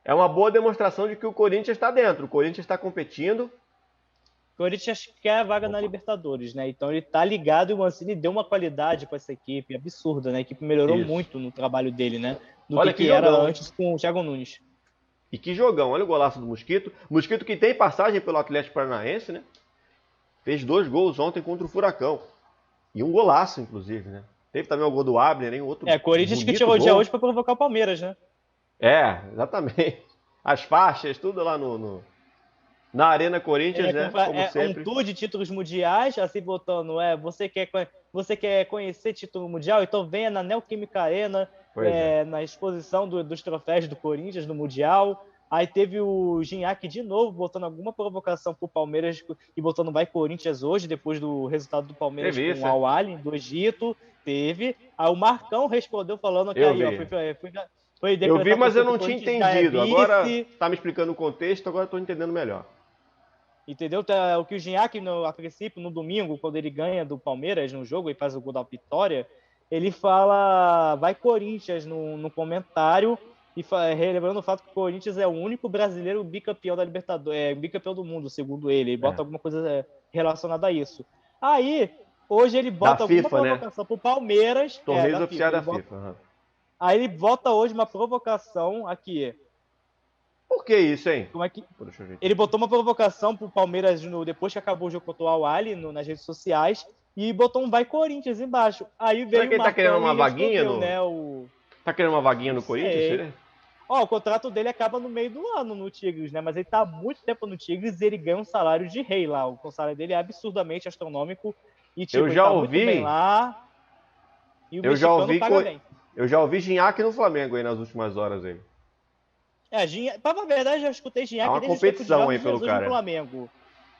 é uma boa demonstração de que o Corinthians está dentro. O Corinthians está competindo. O Corinthians quer a vaga na Libertadores, né? Então ele tá ligado e o Mancini deu uma qualidade para essa equipe absurda, né? A equipe melhorou muito no trabalho dele, né? Do que era antes com o Thiago Nunes. E que jogão, olha o golaço do Mosquito. Mosquito que tem passagem pelo Atlético Paranaense, né? Fez 2 gols ontem contra o Furacão. E um golaço, inclusive, né? Teve também o gol do Abner, hein? Outro Corinthians que tirou o dia hoje para provocar o Palmeiras, né? Exatamente. As faixas, tudo lá na Arena Corinthians, né? Como sempre. Um tour de títulos mundiais, assim, botando, você quer conhecer título mundial? Então venha na Neoquímica Arena, na exposição dos troféus do Corinthians no Mundial. Aí teve o Gignac de novo, botando alguma provocação pro Palmeiras e botando vai Corinthians hoje, depois do resultado do Palmeiras com o Al Ahly do Egito. Teve. Aí o Marcão respondeu falando que eu vi, mas eu não tinha entendido. Agora tá me explicando o contexto, agora eu tô entendendo melhor. Entendeu? O que o Gignac, a princípio, no domingo, quando ele ganha do Palmeiras no jogo e faz o gol da vitória, ele fala vai Corinthians no comentário, e relembrando o fato que o Corinthians é o único brasileiro bicampeão da Libertadores, bicampeão do mundo, segundo ele. Ele bota alguma coisa relacionada a isso. Aí, hoje ele bota alguma provocação pro Palmeiras. Torneios oficiais da FIFA. Aí ele bota hoje uma provocação aqui. Por que isso, hein? Como é que... Ele botou uma provocação pro Palmeiras depois que acabou o jogo contra o Al Ahly nas redes sociais e botou um vai Corinthians embaixo. Aí veio o Marcão. Tá querendo uma vaguinha Tá querendo uma vaguinha no Corinthians? O contrato dele acaba no meio do ano no Tigres, né? Mas ele tá há muito tempo no Tigres e ele ganha um salário de rei lá. O salário dele é absurdamente astronômico e eu já ouvi muito bem lá. E o eu já ouvi Gignac no Flamengo aí nas últimas horas aí. Pra verdade, eu já escutei Gignac desde o tempo de Jorge Jesus no Flamengo.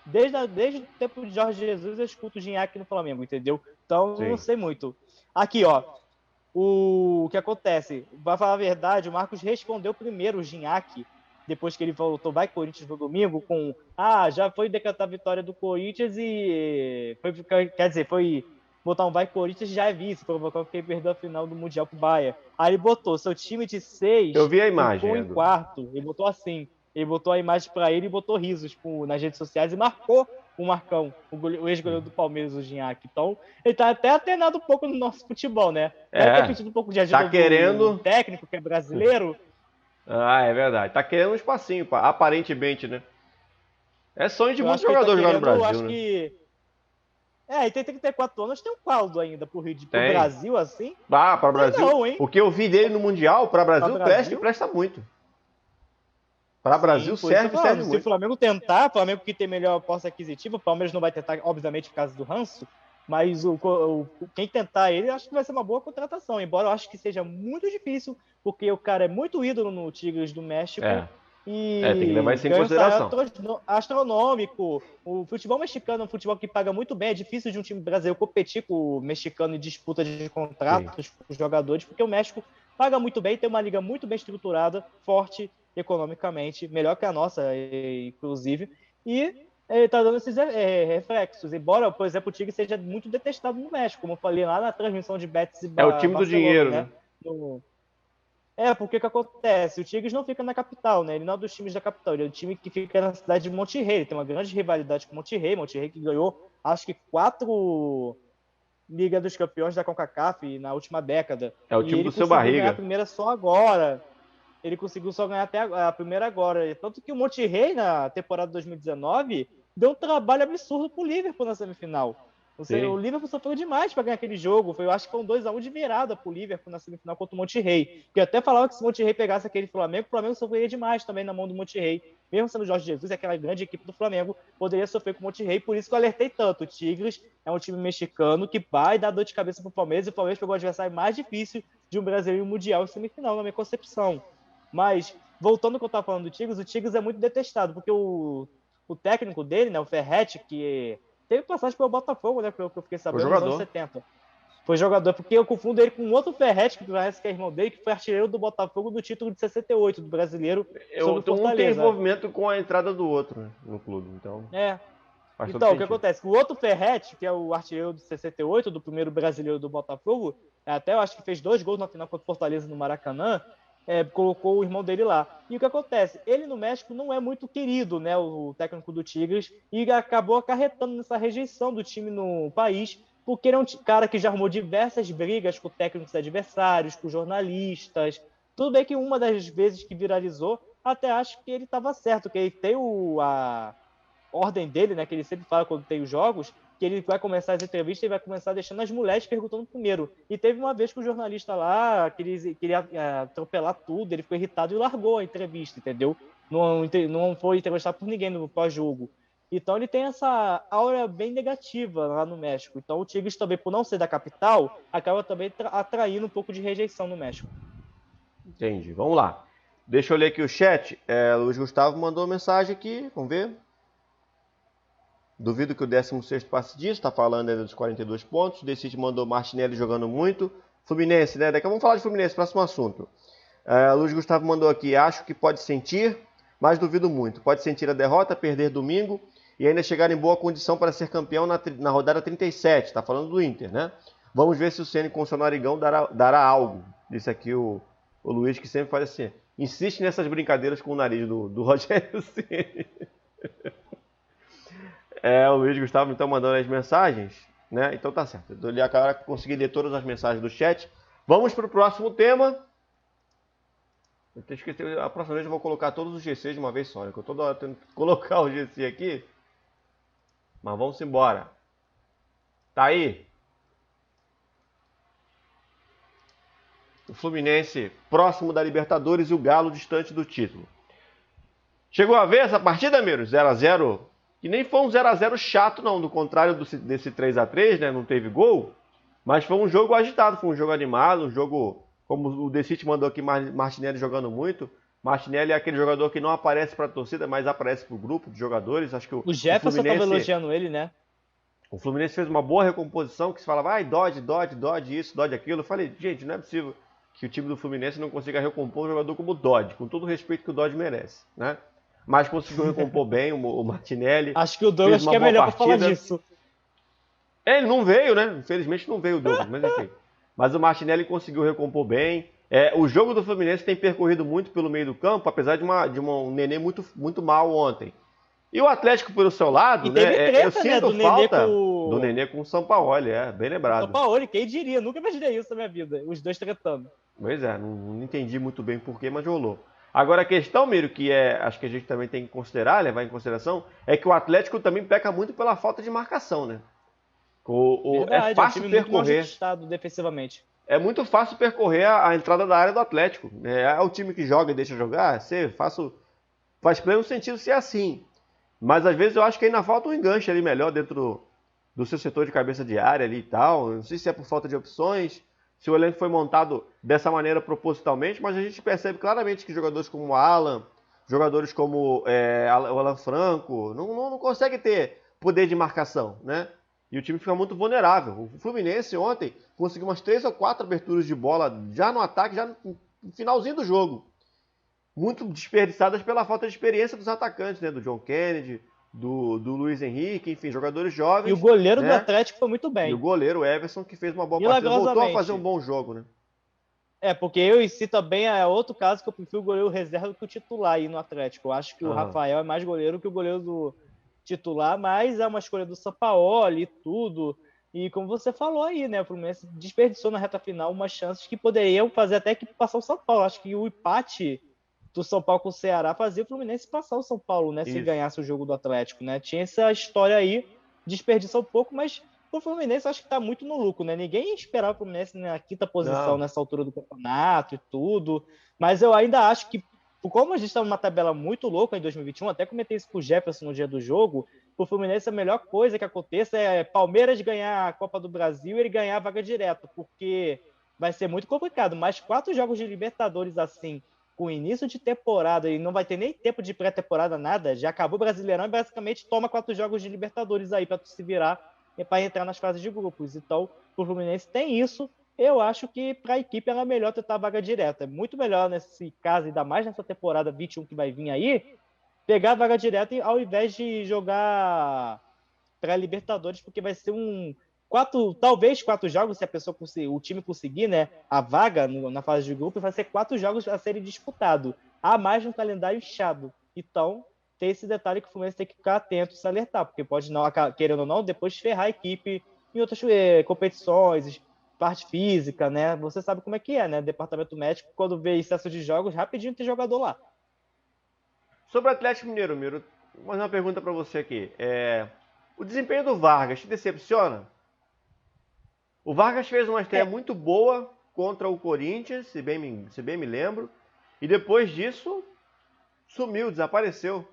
Desde o tempo de Jorge Jesus eu escuto Gignac no Flamengo, entendeu? Então, eu não sei muito. Aqui, o que acontece? Pra falar a verdade, o Marcos respondeu primeiro o Gignac, depois que ele voltou, vai Corinthians no domingo, com já foi decantar a vitória do Corinthians e foi botar um vai Corinthians já é vice, provocou que ele perdeu a final do Mundial pro Bahia. Aí ele botou seu time de 6, eu vi a imagem, ficou em quarto, ele botou assim, ele botou a imagem pra ele e botou risos nas redes sociais e marcou o Marcão, o ex-goleiro do Palmeiras, o Gignac. Então, ele tá até atenado um pouco no nosso futebol, né? Deve ter pedido um pouco de ajuda do técnico, que é brasileiro. É verdade. Tá querendo um espacinho, aparentemente, né? É sonho de muitos jogadores jogar no Brasil, acho que... ele tem 34 anos, tem um caldo ainda pro Brasil, assim. Para o Brasil. Não, hein? O que eu vi dele no Mundial, para Brasil, presta muito. Para o Brasil serve muito. Se o Flamengo tentar, o Flamengo que tem melhor posse aquisitiva, o Palmeiras não vai tentar, obviamente, por causa do ranço, Mas quem tentar ele, acho que vai ser uma boa contratação. Embora eu acho que seja muito difícil, porque o cara é muito ídolo no Tigres do México. Tem que levar E isso em ganha um salário consideração. astronômico. O futebol mexicano é um futebol que paga muito bem. É difícil de um time brasileiro competir com o mexicano em disputa de contratos com os jogadores, porque o México paga muito bem, tem uma liga muito bem estruturada, forte economicamente, melhor que a nossa, inclusive. E ele está dando esses reflexos. Embora, por exemplo, o Tigre seja muito detestado no México, como eu falei lá na transmissão de Betis e É o time do Barcelona, dinheiro, né? né? Porque que acontece? O Tigres não fica na capital, né? Ele não é dos times da capital, ele é um time que fica na cidade de Monterrey. Ele tem uma grande rivalidade com Monterrey. Monterrey que ganhou, acho que 4 Liga dos Campeões da CONCACAF na última década. É o E time ele do seu conseguiu ganhar a barriga. primeira só agora. Ele conseguiu só ganhar até a primeira agora. Tanto que o Monterrey, na temporada 2019, deu um trabalho absurdo pro Liverpool na semifinal. O Liverpool sofreu demais para ganhar aquele jogo. Eu acho que foi um 2-1 de virada pro Liverpool na semifinal contra o Monterrey. Que eu até falava que se o Monterrey pegasse aquele Flamengo, o Flamengo sofreria demais também na mão do Monterrey. Mesmo sendo o Jorge Jesus, aquela grande equipe do Flamengo, poderia sofrer com o Monterrey. Por isso que eu alertei tanto. O Tigres é um time mexicano que vai dar dor de cabeça pro Palmeiras. E o Palmeiras pegou o adversário mais difícil de um brasileiro mundial em semifinal, na minha concepção. Mas, voltando ao que eu estava falando do Tigres, o Tigres é muito detestado, porque o técnico dele, né, o Ferretti, que teve passagem pelo Botafogo, né, pelo que eu fiquei sabendo, nos anos 70. Foi jogador, porque eu confundo ele com outro Ferretti, que parece que é irmão dele, que foi artilheiro do Botafogo do título de 68, do brasileiro, sobre o Fortaleza. Um tem envolvimento com a entrada do outro, né, no clube, então... Então, o que acontece? O outro Ferretti, que é o artilheiro do 68, do primeiro brasileiro do Botafogo, até eu acho que fez 2 gols na final contra o Fortaleza no Maracanã, colocou o irmão dele lá. E o que acontece? Ele no México não é muito querido, né, o técnico do Tigres, e acabou acarretando nessa rejeição do time no país, porque ele é um cara que já arrumou diversas brigas com técnicos adversários, com jornalistas. Tudo bem que uma das vezes que viralizou, até acho que ele estava certo, que ele tem a ordem dele, né, que ele sempre fala quando tem os jogos, que ele vai começar as entrevistas e vai começar deixando as mulheres perguntando primeiro. E teve uma vez que o jornalista lá queria atropelar tudo, ele ficou irritado e largou a entrevista, entendeu? Não foi entrevistado por ninguém no pós-jogo. Então ele tem essa aura bem negativa lá no México. Então o Tigres também, por não ser da capital, acaba também atraindo um pouco de rejeição no México. Entendi. Vamos lá. Deixa eu ler aqui o chat. Luiz Gustavo mandou uma mensagem aqui. Vamos ver. Duvido que o 16º passe disso, está falando ainda dos 42 pontos. O Decide mandou Martinelli jogando muito. Fluminense, né? Daqui a pouco vamos falar de Fluminense, próximo assunto. Luiz Gustavo mandou aqui, acho que pode sentir, mas duvido muito. Pode sentir a derrota, perder domingo e ainda chegar em boa condição para ser campeão na rodada 37. Está falando do Inter, né? Vamos ver se o Ceni com o seu narigão dará algo. Disse aqui o Luiz, que sempre faz assim. Insiste nessas brincadeiras com o nariz do Rogério Ceni. O Luiz Gustavo então mandando as mensagens, né? Então tá certo. Eu agora consegui ler todas as mensagens do chat. Vamos para o próximo tema. Eu tenho esquecido, a próxima vez eu vou colocar todos os GCs de uma vez só, né? Eu toda hora tento colocar o GC aqui. Mas vamos embora. Tá aí. O Fluminense próximo da Libertadores e o Galo distante do título. Chegou a ver essa partida, Miro? 0x0. E nem foi um 0x0 chato, não. Do contrário desse 3x3, né? Não teve gol. Mas foi um jogo agitado, foi um jogo animado, um jogo... Como o Decite mandou aqui, Martinelli jogando muito. Martinelli é aquele jogador que não aparece para a torcida, mas aparece para o grupo de jogadores. Acho que o Jefferson estava elogiando ele, né? O Fluminense fez uma boa recomposição, que se falava, Dodge isso, Dodge aquilo. Eu falei, gente, não é possível que o time do Fluminense não consiga recompor um jogador como o Dodge, com todo o respeito que o Dodge merece, né? Mas conseguiu recompor bem o Martinelli. Acho que o Douglas que é melhor para falar disso. Ele não veio, né? Infelizmente não veio o Douglas, mas enfim. Mas o Martinelli conseguiu recompor bem. O jogo do Fluminense tem percorrido muito pelo meio do campo, apesar de um Nenê muito, muito mal ontem. E o Atlético, pelo seu lado, né? Eu sinto falta do Nenê com o Sampaoli, bem lembrado. Sampaoli, quem diria? Nunca imaginei isso na minha vida, os dois tretando. Pois não entendi muito bem porquê, mas rolou. Agora a questão, Miro, que acho que a gente também tem que considerar, levar em consideração, é que o Atlético também peca muito pela falta de marcação, né? Verdade, é fácil percorrer. Muito defensivamente. É muito fácil percorrer a entrada da área do Atlético. É o time que joga e deixa jogar, faz pleno sentido ser assim. Mas às vezes eu acho que ainda falta um enganche ali melhor dentro do seu setor de cabeça de área ali e tal. Não sei se é por falta de opções, se o elenco foi montado dessa maneira propositalmente, mas a gente percebe claramente que jogadores como o Alan, jogadores como o Alan Franco, não consegue ter poder de marcação, né? E o time fica muito vulnerável. O Fluminense ontem conseguiu umas 3 ou 4 aberturas de bola já no ataque, já no finalzinho do jogo. Muito desperdiçadas pela falta de experiência dos atacantes, né? Do John Kennedy, do Luiz Henrique, enfim, jogadores jovens. E o goleiro do né? Atlético foi muito bem. E o goleiro Everson, que fez uma boa partida, voltou a fazer um bom jogo, né? Porque eu em si também é outro caso que eu prefiro o goleiro reserva do que o titular aí no Atlético. Eu acho que o Rafael é mais goleiro que o goleiro do titular, mas é uma escolha do Sampaoli e tudo. E como você falou aí, né? O Fluminense desperdiçou na reta final umas chances que poderiam fazer até que passar o São Paulo. Acho que o empate do São Paulo com o Ceará fazia o Fluminense passar o São Paulo, né? Se ganhasse o jogo do Atlético, né? Tinha essa história aí, desperdiçou um pouco, mas o Fluminense acho que tá muito no lucro, né? Ninguém esperava o Fluminense na quinta posição nessa altura do campeonato e tudo. Mas eu ainda acho que, como a gente tá numa tabela muito louca em 2021, até comentei isso com o Jefferson no dia do jogo, o Fluminense a melhor coisa que aconteça é Palmeiras ganhar a Copa do Brasil e ele ganhar a vaga direto, porque vai ser muito complicado. Mas 4 jogos de Libertadores assim, com início de temporada, e não vai ter nem tempo de pré-temporada, nada, já acabou o Brasileirão e basicamente toma 4 jogos de Libertadores aí para tu se virar para entrar nas fases de grupos. Então, o Fluminense tem isso. Eu acho que para a equipe é melhor tentar a vaga direta. É muito melhor nesse caso, ainda mais nessa temporada 21 que vai vir aí, pegar a vaga direta ao invés de jogar pré-Libertadores, porque vai ser talvez 4 jogos, se a pessoa o time conseguir, né, a vaga na fase de grupo, vai ser 4 jogos a serem disputados. Há mais um calendário inchado. Então, tem esse detalhe que o Fluminense tem que ficar atento e se alertar, porque pode, não, querendo ou não, depois ferrar a equipe em outras competições, parte física, né? Você sabe como é que é, né? Departamento médico, quando vê excesso de jogos, rapidinho tem jogador lá. Sobre o Atlético Mineiro, Miro, mais uma pergunta para você aqui. O desempenho do Vargas te decepciona? O Vargas fez uma estreia muito boa contra o Corinthians, se bem me lembro, e depois disso sumiu, desapareceu.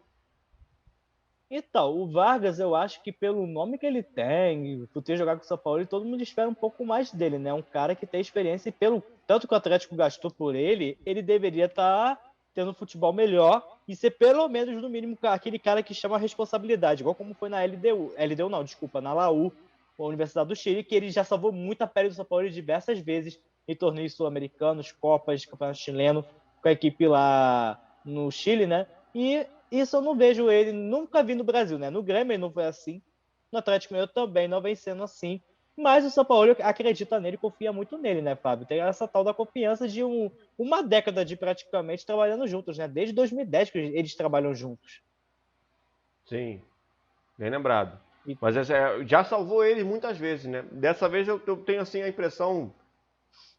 Então, o Vargas, eu acho que pelo nome que ele tem, por ter jogado com o São Paulo, todo mundo espera um pouco mais dele, né? Um cara que tem experiência e pelo tanto que o Atlético gastou por ele deveria estar tendo um futebol melhor e ser pelo menos, no mínimo, aquele cara que chama a responsabilidade, igual como foi na na Laú, a Universidade do Chile, que ele já salvou muita pele do São Paulo diversas vezes em torneios sul-americanos, copas, campeonato chileno, com a equipe lá no Chile, né? E isso eu não vejo ele, nunca vi no Brasil, né? No Grêmio ele não foi assim, no Atlético Mineiro também não vem sendo assim, mas o São Paulo acredita nele, confia muito nele, né, Fábio? Tem essa tal da confiança de uma década de praticamente trabalhando juntos, né? Desde 2010 que eles trabalham juntos. Sim, bem lembrado. Mas já salvou ele muitas vezes, né? Dessa vez eu tenho assim a impressão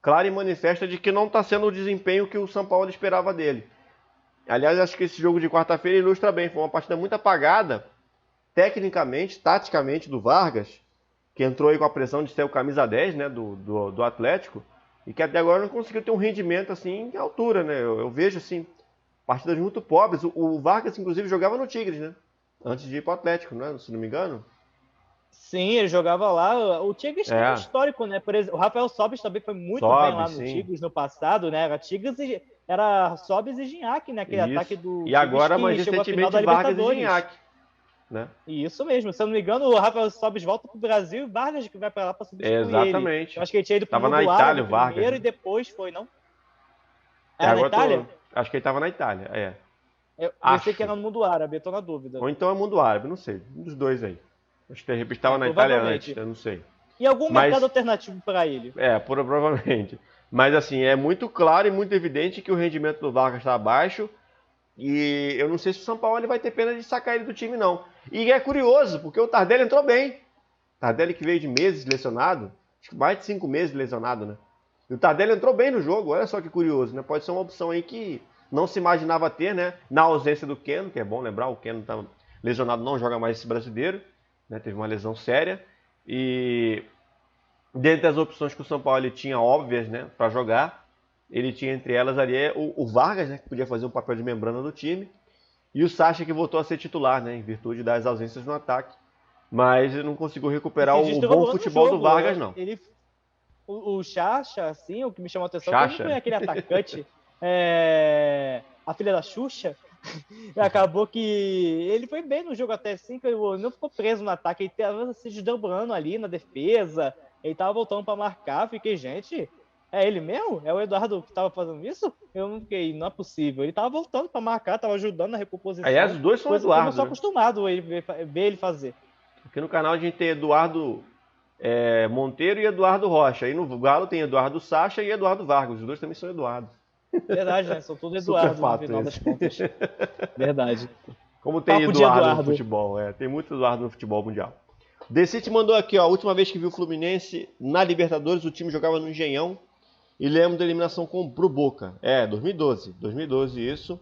clara e manifesta de que não está sendo o desempenho que o São Paulo esperava dele. Aliás, acho que esse jogo de quarta-feira ilustra bem. Foi uma partida muito apagada, tecnicamente, taticamente, do Vargas, que entrou aí com a pressão de ser o camisa 10, né, do Atlético, e que até agora não conseguiu ter um rendimento assim em altura, né? Eu vejo assim partidas muito pobres. O Vargas, inclusive, jogava no Tigres, né? Antes de ir para o Atlético, né? Se não me engano. Sim, ele jogava lá. O Tigres tem um histórico, né? Por exemplo, o Rafael Sobis também foi muito bem lá no Tigres no passado, né? Era Sobis e Gignac, né? Aquele ataque do E agora, mais recentemente, Vargas e Gignac. Né? Isso mesmo. Se eu não me engano, o Rafael Sobis volta pro Brasil e Vargas que vai para lá para substituir Exatamente. ele. Eu acho que ele tinha ido pro mundo árabe primeiro e depois foi, não? Era na Itália? Acho que ele estava na Itália, Eu pensei que era no mundo árabe, eu tô na dúvida. Ou então é mundo árabe, não sei. Um dos dois aí. Acho que de repente estava na Itália antes, eu não sei. E algum mercado alternativo para ele? Provavelmente. Mas assim, é muito claro e muito evidente que o rendimento do Vargas está abaixo. E eu não sei se o São Paulo vai ter pena de sacar ele do time, não. E é curioso, porque o Tardelli entrou bem. Tardelli que veio de meses lesionado, acho que mais de 5 meses lesionado, né? E o Tardelli entrou bem no jogo, olha só que curioso, né? Pode ser uma opção aí que não se imaginava ter, né? Na ausência do Keno, que é bom lembrar, o Keno tá lesionado, não joga mais esse brasileiro, né? Teve uma lesão séria. E dentre as opções que o São Paulo tinha óbvias, né, para jogar, ele tinha entre elas ali o Vargas, né, que podia fazer um papel de membrana do time, e o Sacha, que voltou a ser titular, né, em virtude das ausências no ataque. Mas ele não conseguiu recuperar Se o destoou bom no futebol do jogo. Vargas, não. O Chacha, assim, o que me chamou a atenção, Chacha. ele não foi aquele atacante, a filha da Xuxa, e acabou que ele foi bem no jogo até assim, que ele não ficou preso no ataque, ele estava se desdobrando ali na defesa, ele tava voltando para marcar, fiquei, gente, é ele mesmo? É o Eduardo que tava fazendo isso? Eu não fiquei, não é possível, ele tava voltando para marcar, tava ajudando na recomposição. Aliás, os dois são coisa Eduardo, que eu não sou né? acostumado a ver ele fazer. Aqui no canal a gente tem Eduardo Monteiro e Eduardo Rocha. Aí no Galo tem Eduardo Sacha e Eduardo Vargas. Os dois também são Eduardo. Verdade, né? São todos Super Eduardo no fato final esse. das contas. Verdade. Como tem Papo de Eduardo no Eduardo. futebol. Tem muito Eduardo no futebol mundial. Decite mandou aqui, ó. A última vez que viu o Fluminense na Libertadores, o time jogava no Engenhão. E lembro da eliminação pro Boca. 2012. 2012 isso.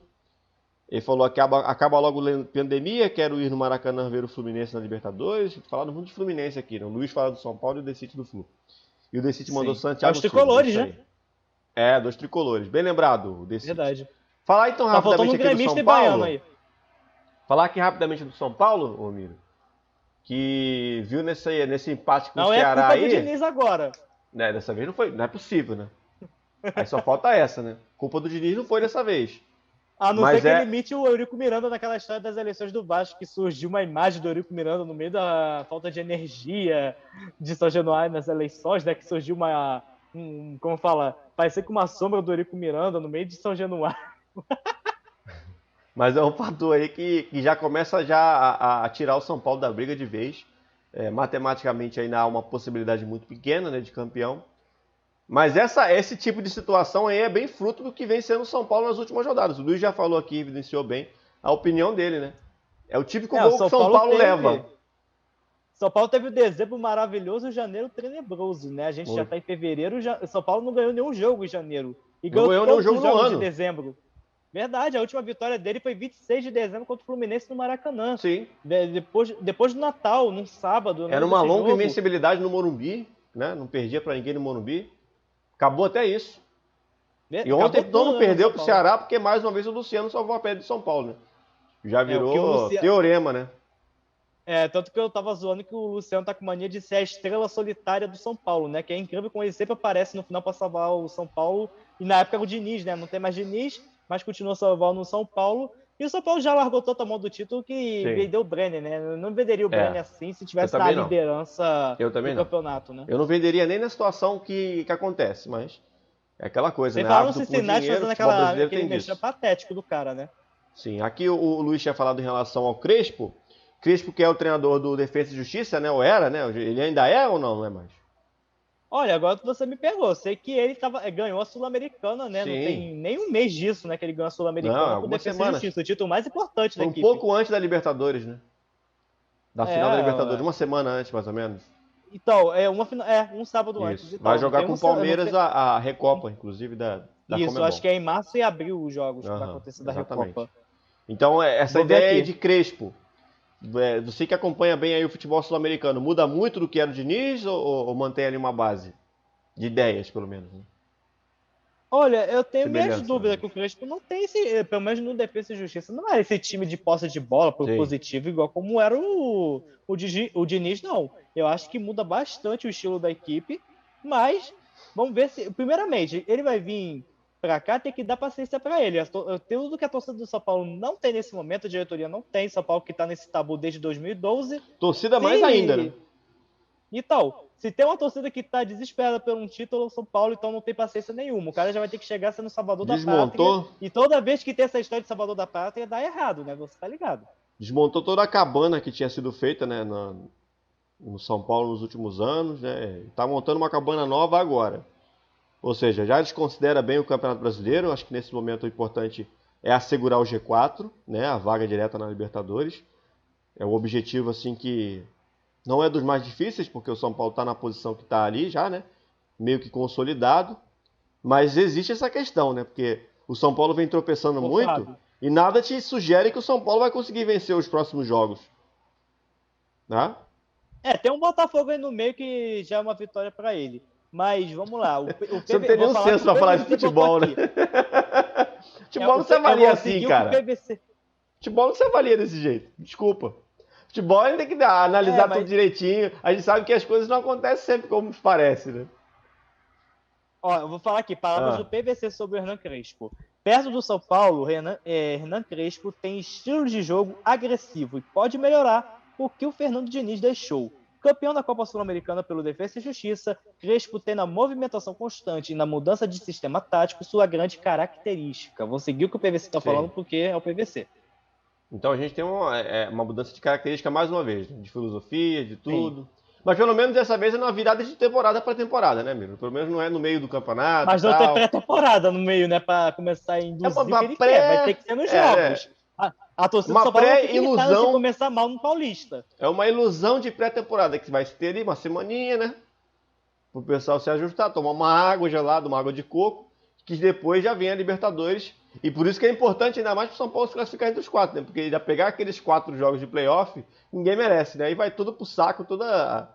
Ele falou: acaba logo a pandemia, quero ir no Maracanã ver o Fluminense na Libertadores. Falando muito de Fluminense aqui, né? O Luiz fala do São Paulo e o Decite do Flu. E o Decite mandou Santiago Os tricolores, Silva, né? Dos tricolores. Bem lembrado, o Decite. Verdade. Falar então rapidamente aqui do São Paulo. Aí. Falar aqui rapidamente do São Paulo, ô Miro, que viu nesse empate com o Ceará aí. Não é culpa do Diniz agora. Dessa vez não foi, não é possível, né? Aí só falta essa, né? Culpa do Diniz não foi dessa vez. A não ser que ele imite o Eurico Miranda naquela história das eleições do Vasco, que surgiu uma imagem do Eurico Miranda no meio da falta de energia de São Januário nas eleições, né? Que surgiu como fala, parecia que uma sombra do Eurico Miranda no meio de São Januário. Mas é um fator aí que já começa a tirar o São Paulo da briga de vez. Matematicamente ainda há uma possibilidade muito pequena, né, de campeão. Mas esse tipo de situação aí é bem fruto do que vem sendo o São Paulo nas últimas rodadas. O Luiz já falou aqui, evidenciou bem a opinião dele, né? É o típico gol que o São Paulo leva. São Paulo teve o dezembro maravilhoso e o janeiro tenebroso, né? A gente já tá em fevereiro, São Paulo não ganhou nenhum jogo em janeiro. E ganhou todos os jogos de dezembro. Verdade, a última vitória dele foi 26 de dezembro contra o Fluminense no Maracanã. Sim. Depois do Natal, num sábado. Era uma longa invencibilidade no Morumbi, né? Não perdia pra ninguém no Morumbi. Acabou até isso. E ontem não perdeu pro Ceará, porque mais uma vez o Luciano salvou a pele de São Paulo, né? Já virou teorema, né? Tanto que eu tava zoando que o Luciano tá com mania de ser a estrela solitária do São Paulo, né? Que é incrível como ele sempre aparece no final pra salvar o São Paulo. E na época era o Diniz, né? Não tem mais Diniz, mas continua salvando o São Paulo. E o São Paulo já largou toda a mão do título que vendeu o Brenner, né? Eu não venderia o Brenner assim se tivesse na liderança do campeonato, né? Eu não venderia nem na situação que acontece, mas é aquela coisa, né? Falaram Cincinnati fazendo aquele mexer patético do cara, né? Sim, aqui o Luiz tinha falado em relação ao Crespo. Crespo que é o treinador do Defesa e Justiça, né? Ou era, né? Ele ainda é ou não é mais? Olha, agora você me pegou. Eu sei que ele ganhou a Sul-Americana, né? Sim. Não tem nem um mês disso, né? Que ele ganhou a Sul-Americana com o Defesa e Justiça, o título mais importante da equipe. Um pouco antes da Libertadores, né? Da final da Libertadores, uma semana antes, mais ou menos. Então, um sábado antes. Então, vai jogar com o Palmeiras a Recopa, inclusive, da Isso, Comebol. Acho que é em março e abril os jogos que vai acontecer da Recopa. Então, essa ideia de Crespo, você que acompanha bem aí o futebol sul-americano, muda muito do que era o Diniz ou mantém ali uma base de ideias, pelo menos? Né? Olha, eu tenho minhas dúvidas que o Crespo não tem pelo menos no Defesa e Justiça, não é esse time de posse de bola positivo igual como era o Diniz, não. Eu acho que muda bastante o estilo da equipe, mas vamos ver se, primeiramente, ele vai vir pra cá, tem que dar paciência pra ele. Tudo que a torcida do São Paulo não tem nesse momento, a diretoria não tem, São Paulo que tá nesse tabu desde 2012. Torcida mais ainda, né? Então, se tem uma torcida que tá desesperada por um título, o São Paulo, então não tem paciência nenhuma. O cara já vai ter que chegar sendo Salvador da Pátria. E toda vez que tem essa história de Salvador da Pátria, dá errado, né? Você tá ligado. Desmontou toda a cabana que tinha sido feita, né, no São Paulo nos últimos anos, né? Tá montando uma cabana nova agora. Ou seja, já desconsidera bem o Campeonato Brasileiro. Acho que nesse momento o importante é assegurar o G4, né, a vaga direta na Libertadores. É um objetivo assim que não é dos mais difíceis, porque o São Paulo está na posição que está ali já, né, meio que consolidado. Mas existe essa questão, né, porque o São Paulo vem tropeçando muito e nada te sugere que o São Paulo vai conseguir vencer os próximos jogos. Né? Tem um Botafogo aí no meio que já é uma vitória para ele. Mas vamos lá. Você não tem nenhum senso pra falar de futebol, né? Futebol não se avalia assim, cara. Futebol não se avalia desse jeito. Desculpa. Futebol a gente tem que analisar mas tudo direitinho. A gente sabe que as coisas não acontecem sempre como parece, né? Ó, eu vou falar aqui, palavras do PVC sobre o Hernan Crespo. Perto do São Paulo, Hernan Crespo tem estilo de jogo agressivo e pode melhorar o que o Fernando Diniz deixou. Campeão da Copa Sul-Americana pelo Defensa e Justiça, Crespo tem na movimentação constante e na mudança de sistema tático sua grande característica. Vou seguir o que o PVC está falando porque é o PVC. Então a gente tem uma mudança de característica mais uma vez, né? De filosofia, de tudo. Sim. Mas pelo menos dessa vez é uma virada de temporada para temporada, né, Miro? Pelo menos não é no meio do campeonato. Mas não tem pré-temporada no meio, né? Para começar a induzir o que ele quer. Vai ter que ser nos jogos. A torcida do São Paulo vai ter que irritar se começar mal no Paulista. É uma ilusão de pré-temporada que vai ter ali uma semaninha, né? Para o pessoal se ajustar, tomar uma água gelada, uma água de coco, que depois já vem a Libertadores. E por isso que é importante ainda mais para o São Paulo se classificar entre os 4, né? Porque já pegar aqueles 4 jogos de playoff, ninguém merece, né? Aí vai tudo pro saco, toda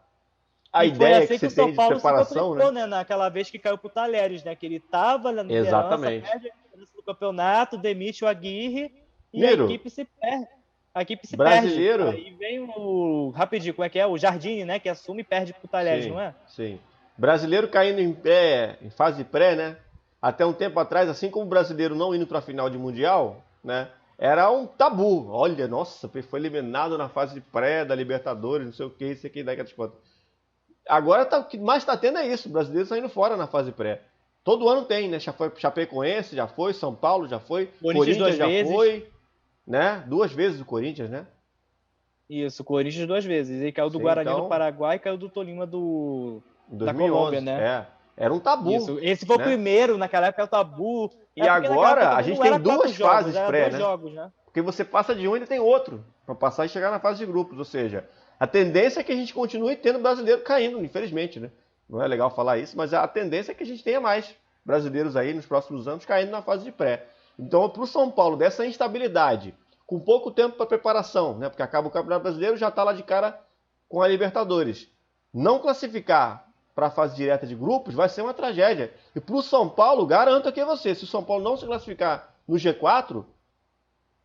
a ideia assim que você tem de preparação, né? Naquela vez que caiu pro Talheres, né? Que ele tava na liderança, perde a liderança do campeonato, demite o Aguirre e Miro, a equipe se perde. A equipe se brasileiro. Perde. Aí vem rapidinho, como é que é? O Jardine, né? Que assume e perde pro Talheres, não é? Sim. Brasileiro caindo em fase pré, né? Até um tempo atrás, assim como o brasileiro não indo para a final de Mundial, né? Era um tabu. Olha, nossa, foi eliminado na fase pré da Libertadores, não sei o que, isso aqui, daquelas contas. Agora o que mais está tendo é isso, o brasileiro saindo fora na fase pré. Todo ano tem, né? Já foi Chapecoense, já foi, São Paulo já foi, Corinthians já foi, né? 2 vezes o Corinthians, né? Isso, o Corinthians 2 vezes. Ele caiu do Guarani do Paraguai e caiu do Tolima da Colômbia, né? Era um tabu. Isso. Esse foi o primeiro, naquela época, o tabu. E agora a gente tem 2 fases pré, né? Jogos, né? Porque você passa de um e ainda tem outro, para passar e chegar na fase de grupos. Ou seja, a tendência é que a gente continue tendo brasileiro caindo, infelizmente, né? Não é legal falar isso, mas a tendência é que a gente tenha mais brasileiros aí nos próximos anos caindo na fase de pré. Então, para o São Paulo, dessa instabilidade, com pouco tempo para preparação, né? Porque acaba o Campeonato Brasileiro, já está lá de cara com a Libertadores. Não classificar para a fase direta de grupos vai ser uma tragédia. E para o São Paulo, garanto aqui a você, se o São Paulo não se classificar no G4,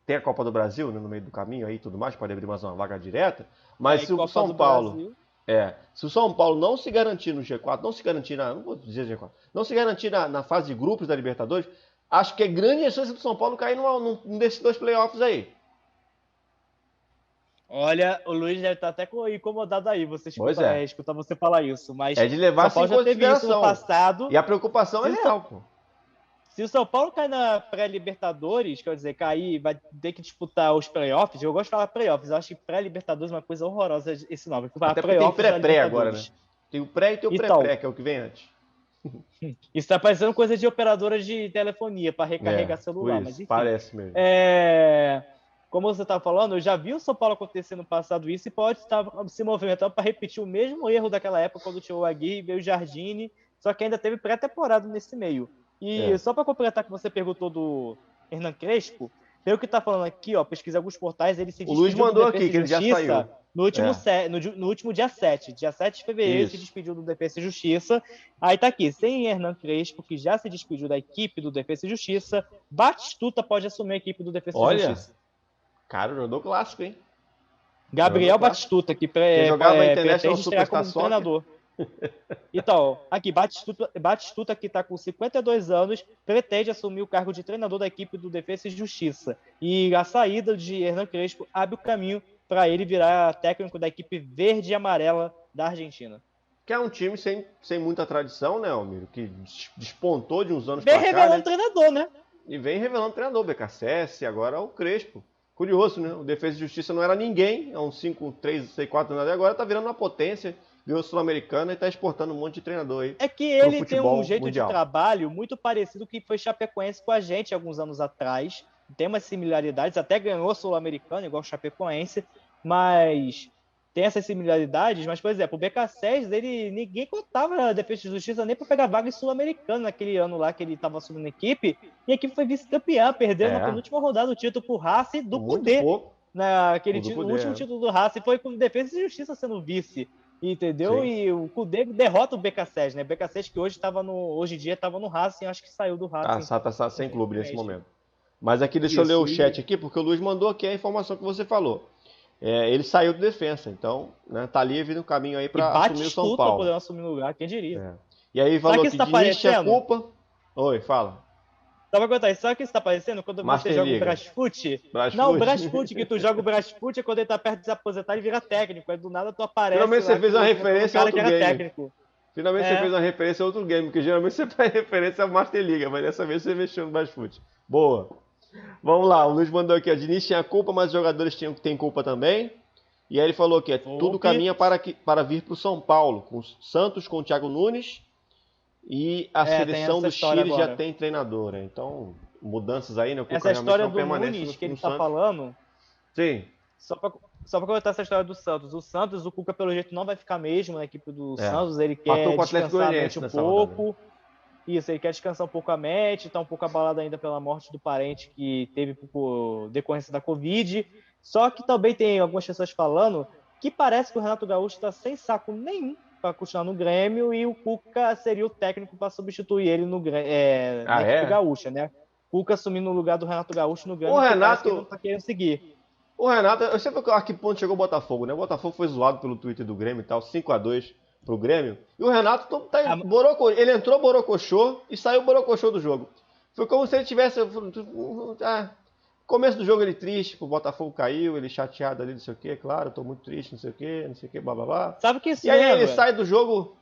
tem a Copa do Brasil, né, no meio do caminho aí e tudo mais, pode abrir mais uma vaga direta, mas se o São Paulo se o São Paulo não se garantir no G4, não se garantir não vou dizer G4, não se garantir na fase de grupos da Libertadores, acho que é grande a chance do São Paulo cair num desses 2 playoffs aí. Olha, o Luiz deve estar até incomodado aí, você escutar você falar isso, mas é de levar isso em consideração. Passado, e a preocupação é real, pô. Se o São Paulo cair na pré-Libertadores, quer dizer, cair, vai ter que disputar os playoffs. Eu gosto de falar playoffs, eu acho que pré-Libertadores é uma coisa horrorosa esse nome. Até porque tem pré-pré agora, né? Tem o pré e tem o pré-pré, que é o que vem antes. Isso tá parecendo coisa de operadora de telefonia para recarregar celular, mas enfim. Parece mesmo. Como você tá falando, eu já vi o São Paulo acontecer no passado isso e pode estar se movimentando para repetir o mesmo erro daquela época quando tinha o Aguirre e veio o Jardine, só que ainda teve pré-temporada nesse meio. E só para completar que você perguntou do Hernan Crespo, pelo que tá falando aqui, ó, pesquisa alguns portais, ele se despediu. O Luiz mandou aqui que ele já saiu. No último dia 7 de fevereiro, ele se despediu do Defensa e Justiça. Aí tá aqui, sem Hernan Crespo, que já se despediu da equipe do Defensa e Justiça, Batistuta pode assumir a equipe do Defensa e Justiça. Cara, jogador clássico, hein? Gabriel Batistuta, que pretende estrear como treinador. Então, aqui, Batistuta, que está com 52 anos, pretende assumir o cargo de treinador da equipe do Defensa e Justiça. E a saída de Hernan Crespo abre o caminho para ele virar técnico da equipe verde e amarela da Argentina. Que é um time sem muita tradição, né, Almiro? Que despontou de uns anos para cá. Vem revelando treinador, né? E vem revelando treinador, BKSS, agora o Crespo. Curioso, né? O Defesa e Justiça não era ninguém, é um 5-3, 6-4 anos, agora tá virando uma potência, viu, sul-americana e tá exportando um monte de treinador aí. É que ele tem um jeito mundial de trabalho muito parecido com o que foi Chapecoense com a gente alguns anos atrás. Tem umas similaridades, até ganhou sul-americano, igual o Chapecoense, mas tem essas similaridades. Mas, por exemplo, o BKSS, ninguém contava na Defesa e Justiça nem para pegar vaga em sul-americano naquele ano lá que ele estava assumindo a equipe, e a equipe foi vice-campeã, perdendo na penúltima rodada o título pro Racing do Cudê. No último título do Racing foi com Defesa e Justiça sendo vice. Entendeu? Sim. E o Cudê derrota o BKSS, né? O BKSS que hoje em dia estava no Racing, acho que saiu do Racing. Tá sem clube nesse momento. Mas aqui, deixa eu ler o chat aqui, porque o Luiz mandou aqui a informação que você falou. ele saiu do defensa, então, né, tá livre no caminho aí para assumir o São Paulo. Poder assumir o lugar, quem diria. E aí falou que tá Diniz tinha culpa. Oi, fala. Só pra contar, sabe o que está parecendo? Quando você joga o Brasfoot? Não, o Brasfoot, que tu joga o Brasfoot é quando ele tá perto de se aposentar e vira técnico. Aí do nada tu aparece. Finalmente você fez uma referência a outro game. Técnico. Finalmente você fez uma referência a outro game, porque geralmente você faz referência ao Master League, mas dessa vez você mexeu no Brasfoot. Boa. Vamos lá, o Luiz mandou aqui, a Diniz tinha culpa, mas os jogadores têm culpa também. E aí ele falou que tudo caminha para vir para o São Paulo, com o Santos, com o Thiago Nunes, e a seleção do Chile agora já tem treinadora. Então, mudanças aí, né? Essa história do Nunes que ele está falando... Sim. Só para contar essa história do Santos. O Cuca, pelo jeito, não vai ficar mesmo na equipe do Santos. Ele quer descansar a mente um pouco. Rodada. Isso, ele quer descansar um pouco a mente, tá um pouco abalado ainda pela morte do parente que teve por decorrência da Covid. Só que também tem algumas pessoas falando que parece que o Renato Gaúcho está sem saco nenhum para continuar no Grêmio e o Cuca seria o técnico para substituir ele no na equipe gaúcha, né? Cuca assumindo o lugar do Renato Gaúcho no Grêmio. O Renato não tá querendo seguir. O Renato, eu sei a que ponto chegou o Botafogo, né? O Botafogo foi zoado pelo Twitter do Grêmio e tal, 5-2 pro Grêmio. E o Renato ele entrou borocochô e saiu borocochô do jogo. Foi como se ele tivesse... começo do jogo ele triste, o Botafogo caiu, ele chateado ali, não sei o que, claro, tô muito triste, não sei o que, blá blá blá. Sabe que isso E aí ele sai do jogo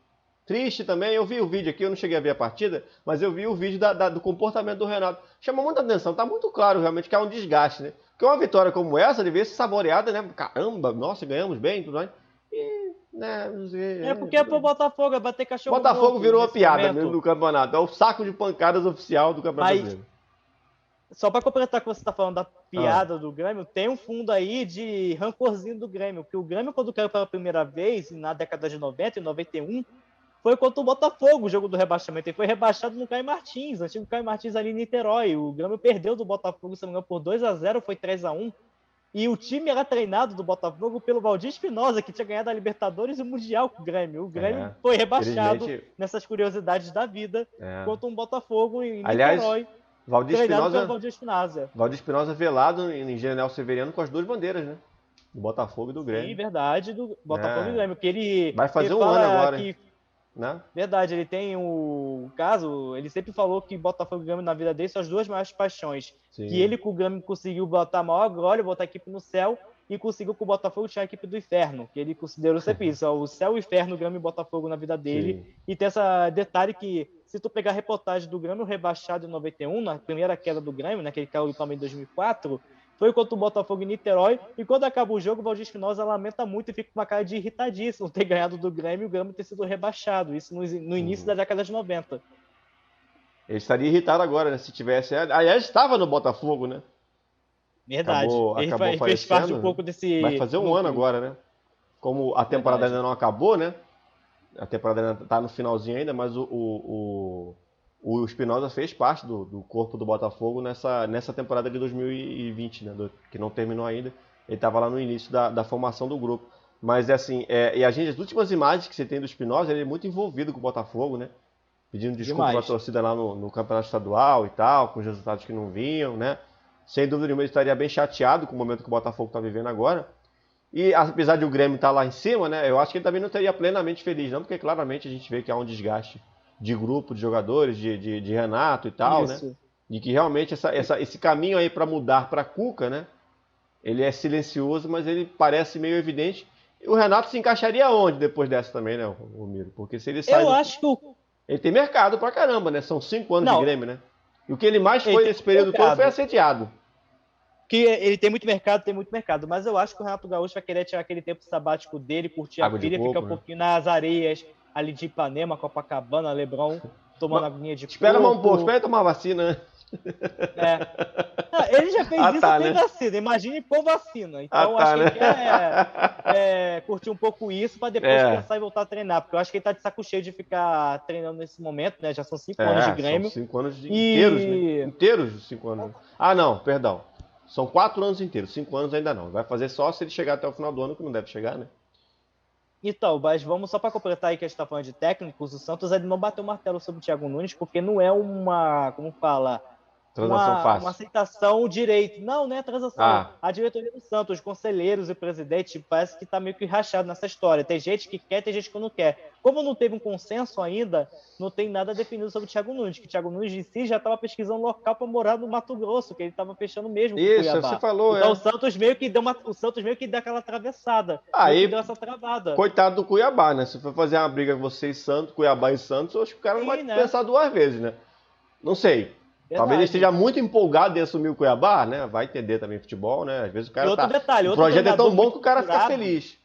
triste também. Eu vi o vídeo aqui, eu não cheguei a ver a partida, mas eu vi o vídeo do comportamento do Renato. Chamou muita atenção, tá muito claro realmente que há um desgaste, né? Porque uma vitória como essa devia ser saboreada, né? Caramba, nossa, ganhamos bem, tudo mais. E, né, não sei, porque é pro Botafogo, é bater cachorro. Botafogo virou uma piada no campeonato. É o saco de pancadas oficial do Campeonato Brasileiro. Só para completar o que você está falando da piada do Grêmio, tem um fundo aí de rancorzinho do Grêmio, que o Grêmio, quando caiu pela primeira vez, na década de 90 e 91, foi contra o Botafogo, o jogo do rebaixamento. Ele foi rebaixado no Caio Martins, antigo Caio Martins ali em Niterói. O Grêmio perdeu do Botafogo, se não me engano, por 2-0, foi 3-1. E o time era treinado do Botafogo pelo Valdir Espinosa, que tinha ganhado a Libertadores e o Mundial com o Grêmio. O Grêmio foi rebaixado nessas curiosidades da vida contra um Botafogo em Niterói. Valdir Espinosa velado em General Severiano com as duas bandeiras, né? Do Botafogo e do Grêmio. Sim, verdade, do Botafogo e do Grêmio. Que ele vai fazer um ano agora, né? Verdade, ele tem o caso, ele sempre falou que Botafogo e Grêmio na vida dele são as duas maiores paixões. Sim. Que ele com o Grêmio conseguiu botar a maior glória, botar a equipe no céu, e conseguiu com o Botafogo tirar a equipe do inferno, que ele considerou sempre isso, o céu, o inferno, o Grêmio e o Botafogo na vida dele. Sim. E tem esse detalhe que, se tu pegar a reportagem do Grêmio rebaixado em 91, na primeira queda do Grêmio, né, que ele caiu também em 2004, foi contra o Botafogo em Niterói, e quando acaba o jogo, o Valdir Espinosa lamenta muito e fica com uma cara de irritadíssimo ter ganhado do Grêmio e o Grêmio ter sido rebaixado, isso no início da década de 90. Ele estaria irritado agora, né, se tivesse... Aliás, estava no Botafogo, né? Verdade. Acabou ele fez parte um pouco desse... Vai fazer um ano agora, né? Como a temporada ainda não acabou, né? A temporada ainda tá no finalzinho ainda, mas o Espinosa fez parte do corpo do Botafogo nessa temporada de 2020, né? Que não terminou ainda. Ele estava lá no início da formação do grupo. Mas, assim, e as últimas imagens que você tem do Espinosa, ele é muito envolvido com o Botafogo, né? Pedindo desculpa para a torcida lá no campeonato estadual e tal, com os resultados que não vinham, né? Sem dúvida nenhuma, ele estaria bem chateado com o momento que o Botafogo está vivendo agora. E apesar de o Grêmio estar lá em cima, né? Eu acho que ele também não estaria plenamente feliz, não, porque claramente a gente vê que há um desgaste de grupo, de jogadores, de Renato e tal, isso, né? E que realmente esse caminho aí para mudar para Cuca, né? Ele é silencioso, mas ele parece meio evidente. E o Renato se encaixaria onde depois dessa também, né, o Miro? Porque se ele sai... Eu acho que ele tem mercado pra caramba, né? São 5 anos de Grêmio, né? E o que ele mais foi nesse período todo foi assediado. Que ele tem muito mercado, mas eu acho que o Renato Gaúcho vai querer tirar aquele tempo sabático dele, curtir a filha, ficar um pouquinho nas areias ali de Ipanema, Copacabana, Leblon, tomando aguinha de coco. Espera um pouco, espera tomar vacina, né? Ele já fez isso sem vacina, imagine com vacina. Então acho que ele quer curtir um pouco isso para depois pensar e voltar a treinar, porque eu acho que ele tá de saco cheio de ficar treinando nesse momento, né? Já são 5 anos de Grêmio. São 5 anos inteiros, né? Inteiros 5 anos. Ah, não, perdão. São 4 anos inteiros, 5 anos ainda não. Vai fazer só se ele chegar até o final do ano, que não deve chegar, né? Então, mas vamos só para completar aí que a gente está falando de técnicos, o Santos ele não bateu o martelo sobre o Thiago Nunes, porque não é uma, como fala, Transação fácil. uma aceitação direito. Não é transação. Ah. A diretoria do Santos, os conselheiros e o presidente, parece que está meio que rachado nessa história. Tem gente que quer, tem gente que não quer. Como não teve um consenso ainda, não tem nada definido sobre o Thiago Nunes, que o Thiago Nunes em si já estava pesquisando local para morar no Mato Grosso, que ele estava fechando mesmo com o Cuiabá. Você falou, então o Santos meio que deu aquela atravessada. Aí deu essa travada. Coitado do Cuiabá, né? Se for fazer uma briga com vocês, Santos, Cuiabá e Santos, acho que o cara não vai pensar duas vezes, né? Não sei. Verdade. Talvez ele esteja muito empolgado em assumir o Cuiabá, né? Vai entender também futebol, né? Às vezes o cara o projeto é tão bom que o cara fica feliz.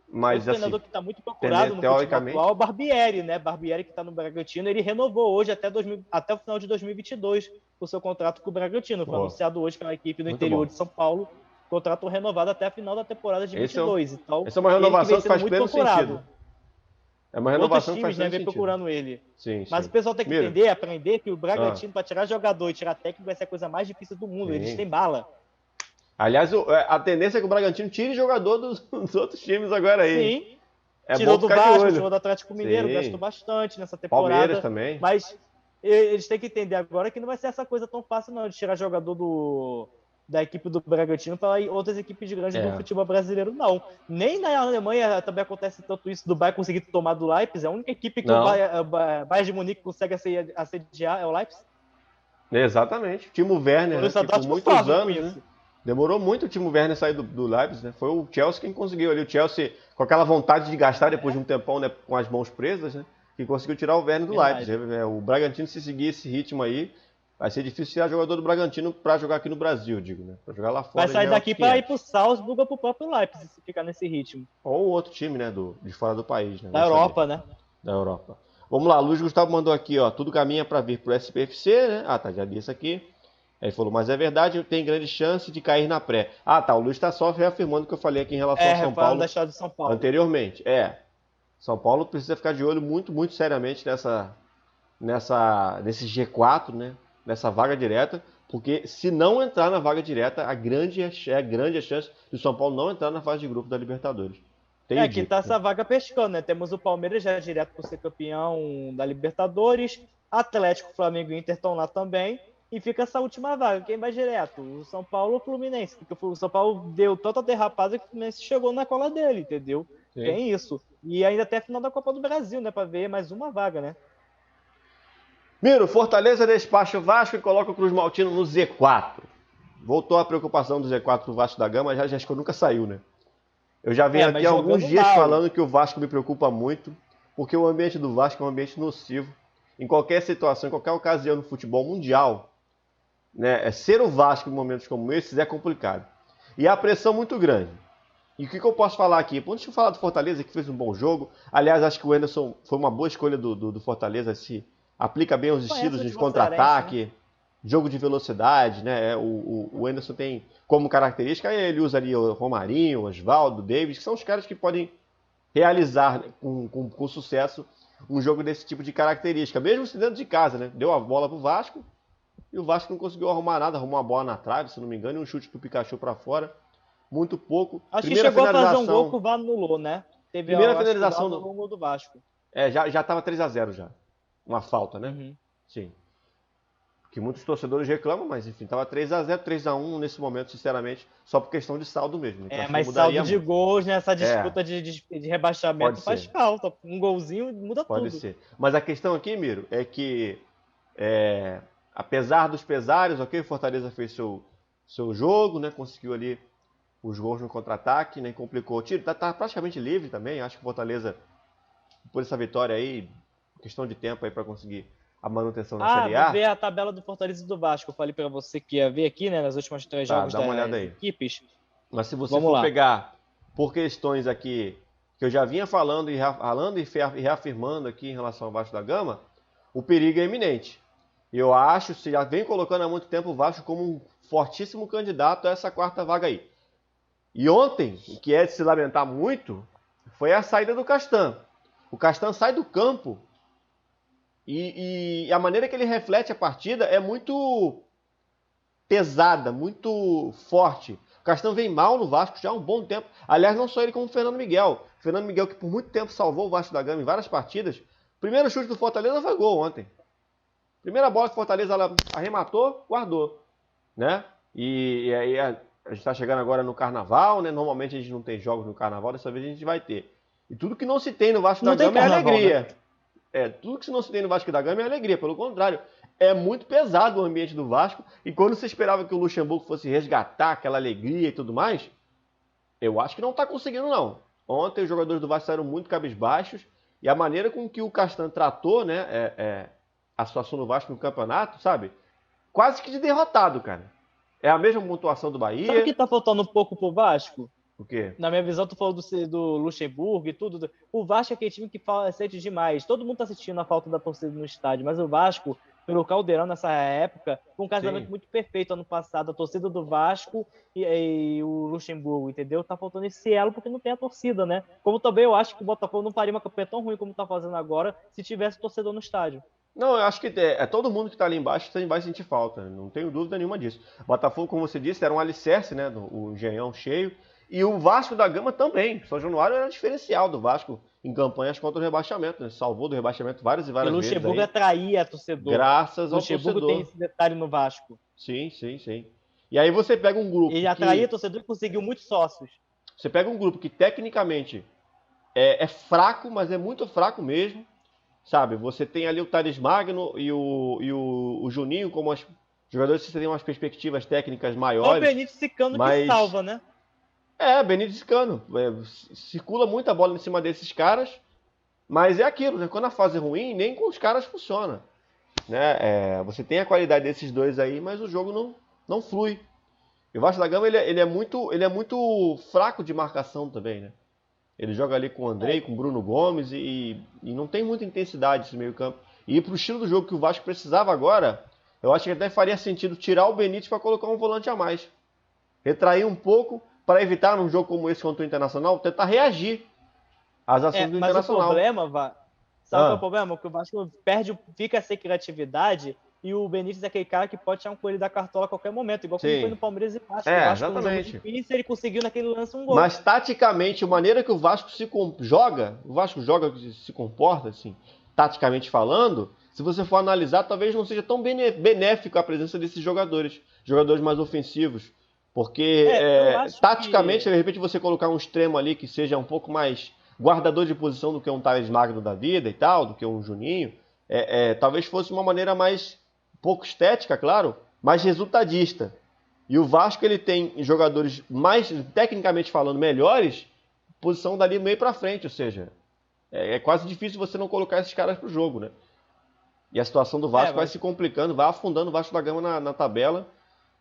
Mas o treinador que está muito procurado no futebol atual é o Barbieri, né? Barbieri que está no Bragantino, ele renovou hoje até o final de 2022 o seu contrato com o Bragantino. Foi anunciado hoje pela equipe do interior de São Paulo. Contrato renovado até a final da temporada de 22. Então, essa é uma renovação que faz pleno sentido. É uma renovação que faz pleno sentido. Vem procurando ele. Mas o pessoal tem que entender, aprender que o Bragantino, para tirar jogador e tirar técnico, vai ser a coisa mais difícil do mundo. Eles têm bala. Aliás, a tendência é que o Bragantino tire jogador dos outros times agora aí. Sim. Tirou do Vasco, tirou do Atlético Mineiro, gastou bastante nessa temporada. Palmeiras também. Mas eles têm que entender agora que não vai ser essa coisa tão fácil não, de tirar jogador da equipe do Bragantino para outras equipes grandes do futebol brasileiro, não. Nem na Alemanha também acontece tanto isso, do Bayern conseguir tomar do Leipzig, a única equipe que o Bayern de Munique consegue assediar é o Leipzig. Exatamente. Timo Werner, né, por muitos anos, né? Demorou muito o Timo Werner sair do Leipzig, né? Foi o Chelsea quem conseguiu ali. O Chelsea, com aquela vontade de gastar depois de um tempão, né, com as mãos presas, né, que conseguiu tirar o Werner do Leipzig. O Bragantino, se seguir esse ritmo aí, vai ser difícil tirar jogador do Bragantino para jogar aqui no Brasil, digo, né? Para jogar lá fora. Vai sair daqui para ir pro Salzburg ou pro próprio Leipzig, se ficar nesse ritmo. Ou outro time, né, de fora do país, né? Da Europa, né? Da Europa. Vamos lá, Luiz Gustavo mandou aqui, ó, tudo caminha para vir pro SPFC, né? Ah, tá, já li isso aqui. Aí ele falou, mas é verdade, tem grande chance de cair na pré. Ah, tá, o Luiz está só reafirmando o que eu falei aqui em relação ao São Paulo, da história de São Paulo anteriormente. São Paulo precisa ficar de olho muito, muito seriamente nesse G4, né? Nessa vaga direta, porque se não entrar na vaga direta, a grande chance do São Paulo não entrar na fase de grupo da Libertadores. Que tá essa vaga pescando, né? Temos o Palmeiras já direto por ser campeão da Libertadores, Atlético, Flamengo e Inter estão lá também, e fica essa última vaga. Quem vai direto? O São Paulo ou o Fluminense? Porque o São Paulo deu tanta derrapada que o Fluminense chegou na cola dele, entendeu? Sim. Tem isso. E ainda até a final da Copa do Brasil, né? Pra ver mais uma vaga, né? Miro, Fortaleza despacha o Vasco e coloca o Cruz Maltino no Z4. Voltou a preocupação do Z4 pro Vasco da Gama, já acho que nunca saiu, né? Eu já venho aqui há alguns dias falando que o Vasco me preocupa muito, porque o ambiente do Vasco é um ambiente nocivo. Em qualquer situação, em qualquer ocasião no futebol mundial, né, ser o Vasco em momentos como esses é complicado. E a pressão muito grande. E o que eu posso falar aqui? Deixa eu falar do Fortaleza, que fez um bom jogo. Aliás, acho que o Anderson foi uma boa escolha do Fortaleza, se aplica bem os estilos de contra-ataque, né? Jogo de velocidade, né? O Anderson tem como característica, ele usa ali o Romarinho, o Osvaldo, o Davis, que são os caras que podem realizar, né, com sucesso um jogo desse tipo de característica, mesmo se dentro de casa, né? Deu a bola pro Vasco e o Vasco não conseguiu arrumar nada, arrumou uma bola na trave, se não me engano, e um chute do Pikachu para fora, muito pouco. Acho que chegou a fazer um gol que o VAR anulou, né? Teve primeira finalização do gol do Vasco. Já tava 3-0 já. Uma falta, né? Uhum. Sim. Que muitos torcedores reclamam, mas enfim, tava 3-0, 3-1 nesse momento, sinceramente, só por questão de saldo mesmo. Mas saldo de gols nessa disputa de rebaixamento faz falta. Um golzinho muda tudo. Pode ser. Mas a questão aqui, Miro, é que apesar dos pesares, ok, o Fortaleza fez seu jogo, né? Conseguiu ali os gols no contra-ataque, né? Complicou o tiro. Tá praticamente livre também. Acho que o Fortaleza, por essa vitória aí, questão de tempo aí para conseguir a manutenção na Série A. Vou ver a tabela do Fortaleza e do Vasco. Eu falei para você que ia ver aqui, né, nas últimas 3 jogos das equipes. Mas se você for pegar por questões aqui que eu já vinha falando e reafirmando aqui em relação ao Vasco da Gama, o perigo é iminente. Eu acho, se já vem colocando há muito tempo o Vasco como um fortíssimo candidato a essa 4ª vaga aí. E ontem, o que é de se lamentar muito, foi a saída do Castan. O Castan sai do campo e a maneira que ele reflete a partida é muito pesada, muito forte. O Castan vem mal no Vasco já há um bom tempo. Aliás, não só ele como o Fernando Miguel. O Fernando Miguel, que por muito tempo salvou o Vasco da Gama em várias partidas. O primeiro chute do Fortaleza foi gol ontem. Primeira bola que Fortaleza ela arrematou, guardou, né? E aí a gente está chegando agora no Carnaval, né? Normalmente a gente não tem jogos no Carnaval, dessa vez a gente vai ter. E tudo que não se tem no Vasco da Gama é alegria. Né? Tudo que não se tem no Vasco da Gama é alegria. Pelo contrário, é muito pesado o ambiente do Vasco. E quando você esperava que o Luxemburgo fosse resgatar aquela alegria e tudo mais, eu acho que não está conseguindo, não. Ontem os jogadores do Vasco saíram muito cabisbaixos. E a maneira com que o Castan tratou, né, a situação do Vasco no campeonato, sabe? Quase que de derrotado, cara. É a mesma pontuação do Bahia. Sabe o que tá faltando um pouco pro Vasco? O quê? Na minha visão, tu falou do Luxemburgo e tudo. O Vasco é aquele time que sente demais. Todo mundo tá sentindo a falta da torcida no estádio, mas o Vasco, pelo Caldeirão nessa época, foi um casamento muito perfeito ano passado. A torcida do Vasco e o Luxemburgo, entendeu? Tá faltando esse elo porque não tem a torcida, né? Como também eu acho que o Botafogo não faria uma campanha tão ruim como tá fazendo agora se tivesse torcedor no estádio. Não, eu acho que todo mundo que está ali embaixo vai sentir falta, não tenho dúvida nenhuma disso. O Botafogo, como você disse, era um alicerce, né? O engenhão cheio. E o Vasco da Gama também. São Januário era diferencial do Vasco em campanhas contra o rebaixamento, né? Salvou do rebaixamento várias e várias vezes. O Luxemburgo atraía torcedor. Graças ao torcedor. O Luxemburgo tem esse detalhe no Vasco. Sim, sim, sim. E aí você pega um grupo. Ele atraía torcedor e conseguiu muitos sócios. Você pega um grupo que tecnicamente é fraco, mas é muito fraco mesmo. Sabe, você tem ali o Thales Magno e o Juninho como jogadores que têm umas perspectivas técnicas maiores. É o Benítez Cicano que salva, né? Benítez Cicano. Circula muita bola em cima desses caras, mas é aquilo, né? Quando a fase é ruim, nem com os caras funciona. Né? Você tem a qualidade desses dois aí, mas o jogo não flui. E o Vasco da Gama ele é muito fraco de marcação também, né? Ele joga ali com o Andrei, com o Bruno Gomes e não tem muita intensidade esse meio campo. E para o estilo do jogo que o Vasco precisava agora, eu acho que até faria sentido tirar o Benítez para colocar um volante a mais. Retrair um pouco para evitar, num jogo como esse contra o Internacional, tentar reagir às ações do Internacional. Mas o problema, sabe qual é o problema? Que o Vasco fica sem criatividade e o Benítez é aquele cara que pode tirar um coelho da cartola a qualquer momento, igual como foi no Palmeiras e Vasco. Exatamente. Difícil, ele conseguiu naquele lance um gol. Mas taticamente, a maneira que o Vasco se comporta, assim, taticamente falando, se você for analisar, talvez não seja tão benéfico a presença desses jogadores mais ofensivos. Porque taticamente, de repente, você colocar um extremo ali que seja um pouco mais guardador de posição do que um Thales Magno da vida e tal, do que um Juninho, talvez fosse uma maneira mais pouco estética, claro, mas resultadista. E o Vasco ele tem jogadores mais, tecnicamente falando, melhores, posição dali meio para frente, ou seja, é quase difícil você não colocar esses caras pro jogo, né? E a situação do Vasco vai se complicando, vai afundando o Vasco da Gama na tabela,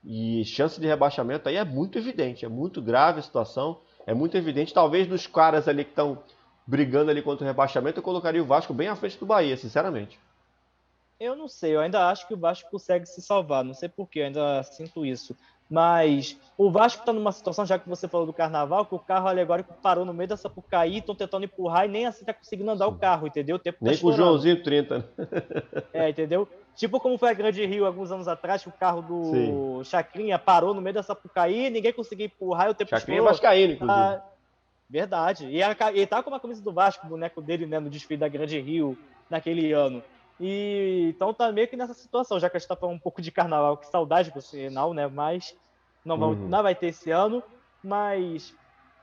e chance de rebaixamento aí é muito evidente, é muito grave a situação, é muito evidente. Talvez dos caras ali que estão brigando ali contra o rebaixamento, eu colocaria o Vasco bem à frente do Bahia, sinceramente. Eu não sei, eu ainda acho que o Vasco consegue se salvar, não sei porquê, eu ainda sinto isso. Mas o Vasco está numa situação, já que você falou do Carnaval, que o carro alegórico parou no meio da Sapucaí, estão tentando empurrar e nem assim está conseguindo andar o carro, entendeu? O tempo nem com o Joãozinho 30, né? Entendeu? Tipo como foi a Grande Rio alguns anos atrás, que o carro do Chacrinha parou no meio da Sapucaí, ninguém conseguiu empurrar e o tempo Chacrinha é vascaíno, inclusive. Verdade. E ele tava com uma camisa do Vasco, o boneco dele, né, no desfile da Grande Rio naquele ano. E então tá meio que nessa situação, já que a gente tá falando um pouco de carnaval, que saudade por sinal, né? Mas não vai ter esse ano, mas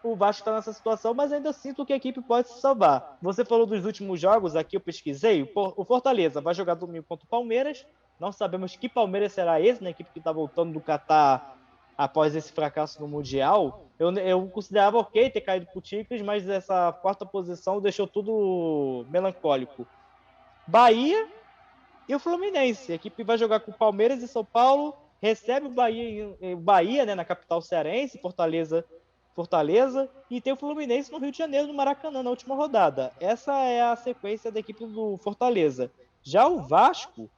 o Vasco tá nessa situação, mas ainda sinto que a equipe pode se salvar. Você falou dos últimos jogos, aqui eu pesquisei, o Fortaleza vai jogar domingo contra o Palmeiras, não sabemos que Palmeiras será esse, né? A equipe que tá voltando do Catar após esse fracasso no Mundial. Eu considerava ok ter caído pro Tigres, mas essa quarta posição deixou tudo melancólico. Bahia e o Fluminense. A equipe vai jogar com o Palmeiras e São Paulo, recebe o Bahia, né, na capital cearense, Fortaleza, e tem o Fluminense no Rio de Janeiro, no Maracanã, na última rodada. Essa é a sequência da equipe do Fortaleza. Já o Vasco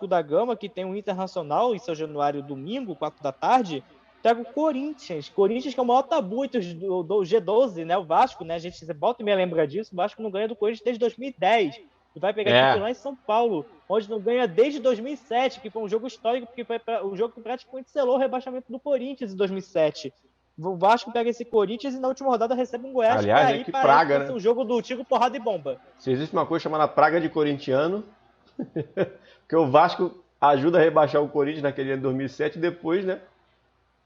da Gama, que tem o Internacional em São Januário, domingo, 4 da tarde, pega o Corinthians que é o maior tabu do G12, né, o Vasco, né, a gente volta e meia lembra disso, o Vasco não ganha do Corinthians desde 2010, e vai pegar a equipe lá em São Paulo, onde não ganha desde 2007, que foi um jogo histórico, porque foi o jogo que praticamente selou o rebaixamento do Corinthians em 2007. O Vasco pega esse Corinthians e na última rodada recebe um Goiás. Aliás, que praga, né? Um jogo do Tigo, porrada e bomba. Se existe uma coisa chamada praga de corintiano, Porque o Vasco ajuda a rebaixar o Corinthians naquele ano de 2007 e depois, né?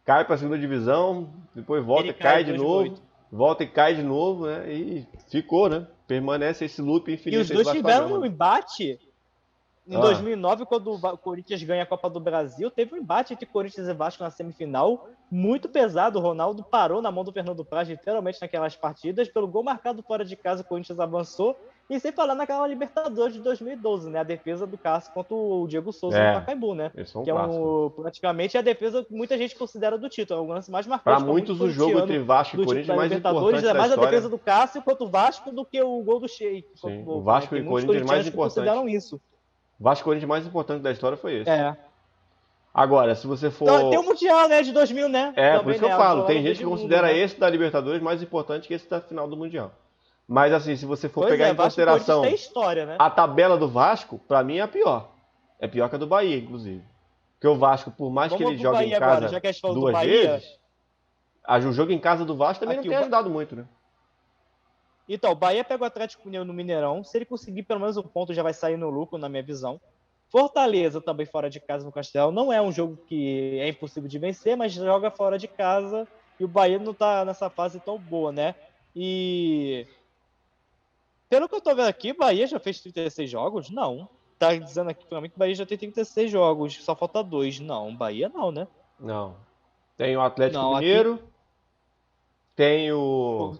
Cai para a segunda divisão, depois volta e cai de novo, volta e cai de novo, né? E ficou, né? Permanece esse loop infinito. E os dois tiveram um embate em 2009, quando o Corinthians ganha a Copa do Brasil, teve um embate entre Corinthians e Vasco na semifinal, muito pesado. O Ronaldo parou na mão do Fernando Praz, literalmente, naquelas partidas. Pelo gol marcado fora de casa, o Corinthians avançou. E sem falar naquela Libertadores de 2012, né? A defesa do Cássio contra o Diego Souza no Pacaembu, né? Que é praticamente a defesa que muita gente considera do título. É o lance mais marcante. Para muitos, o jogo entre Vasco e Corinthians mais importante da mais história. a defesa do Cássio contra o Vasco do que o gol do Sheik. O Vasco e Corinthians mais importante. Consideram isso. O Vasco e Corinthians mais importante da história foi esse. É. Agora, se você for... Então, tem o Mundial, né? De 2000, né? Também, por isso que eu falo. Tem gente que considera esse da Libertadores mais importante que esse da final do Mundial. Mas assim, se você for pegar em consideração história, né? a tabela do Vasco, pra mim é a pior. É pior que a do Bahia, inclusive. Porque o Vasco, por mais que ele jogue em casa duas vezes, o jogo em casa do Vasco também não tem ajudado muito, né? Então, o Bahia pega o Atlético Mineiro no Mineirão. Se ele conseguir pelo menos um ponto, já vai sair no lucro, na minha visão. Fortaleza também fora de casa no Castelão. Não é um jogo que é impossível de vencer, mas joga fora de casa. E o Bahia não tá nessa fase tão boa, né? E... pelo que eu tô vendo aqui, o Bahia já fez 36 jogos? Não. Tá dizendo aqui pra mim que o Bahia já tem 36 jogos, só falta 2. Não, Bahia não, né? Não. Tem o Atlético Mineiro, aqui... tem o...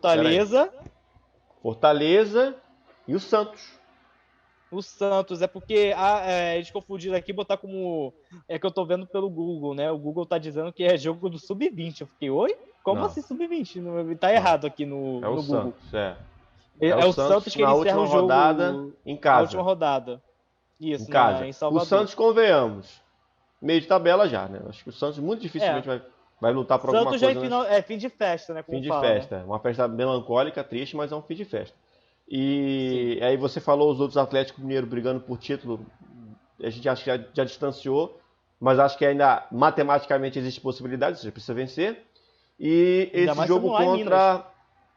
Fortaleza e o Santos. O Santos, é porque eles confundiram aqui botar como... é que eu tô vendo pelo Google, né? O Google tá dizendo que é jogo do Sub-20. Eu fiquei, oi? Como assim Sub-20? Tá errado aqui no Google. Santos, é o Santos que ele encerra o jogo rodada, em casa. Na última rodada. Isso, em casa. Em Salvador. O Santos, convenhamos, meio de tabela já, né? Acho que o Santos muito dificilmente vai lutar por alguma coisa. Santos já é fim de festa, né? Fim de festa. Né? Uma festa melancólica, triste, mas é um fim de festa. E aí você falou os outros Atlético Mineiro brigando por título. A gente acha que já distanciou, mas acho que ainda matematicamente existe possibilidade, você precisa vencer. E esse jogo contra...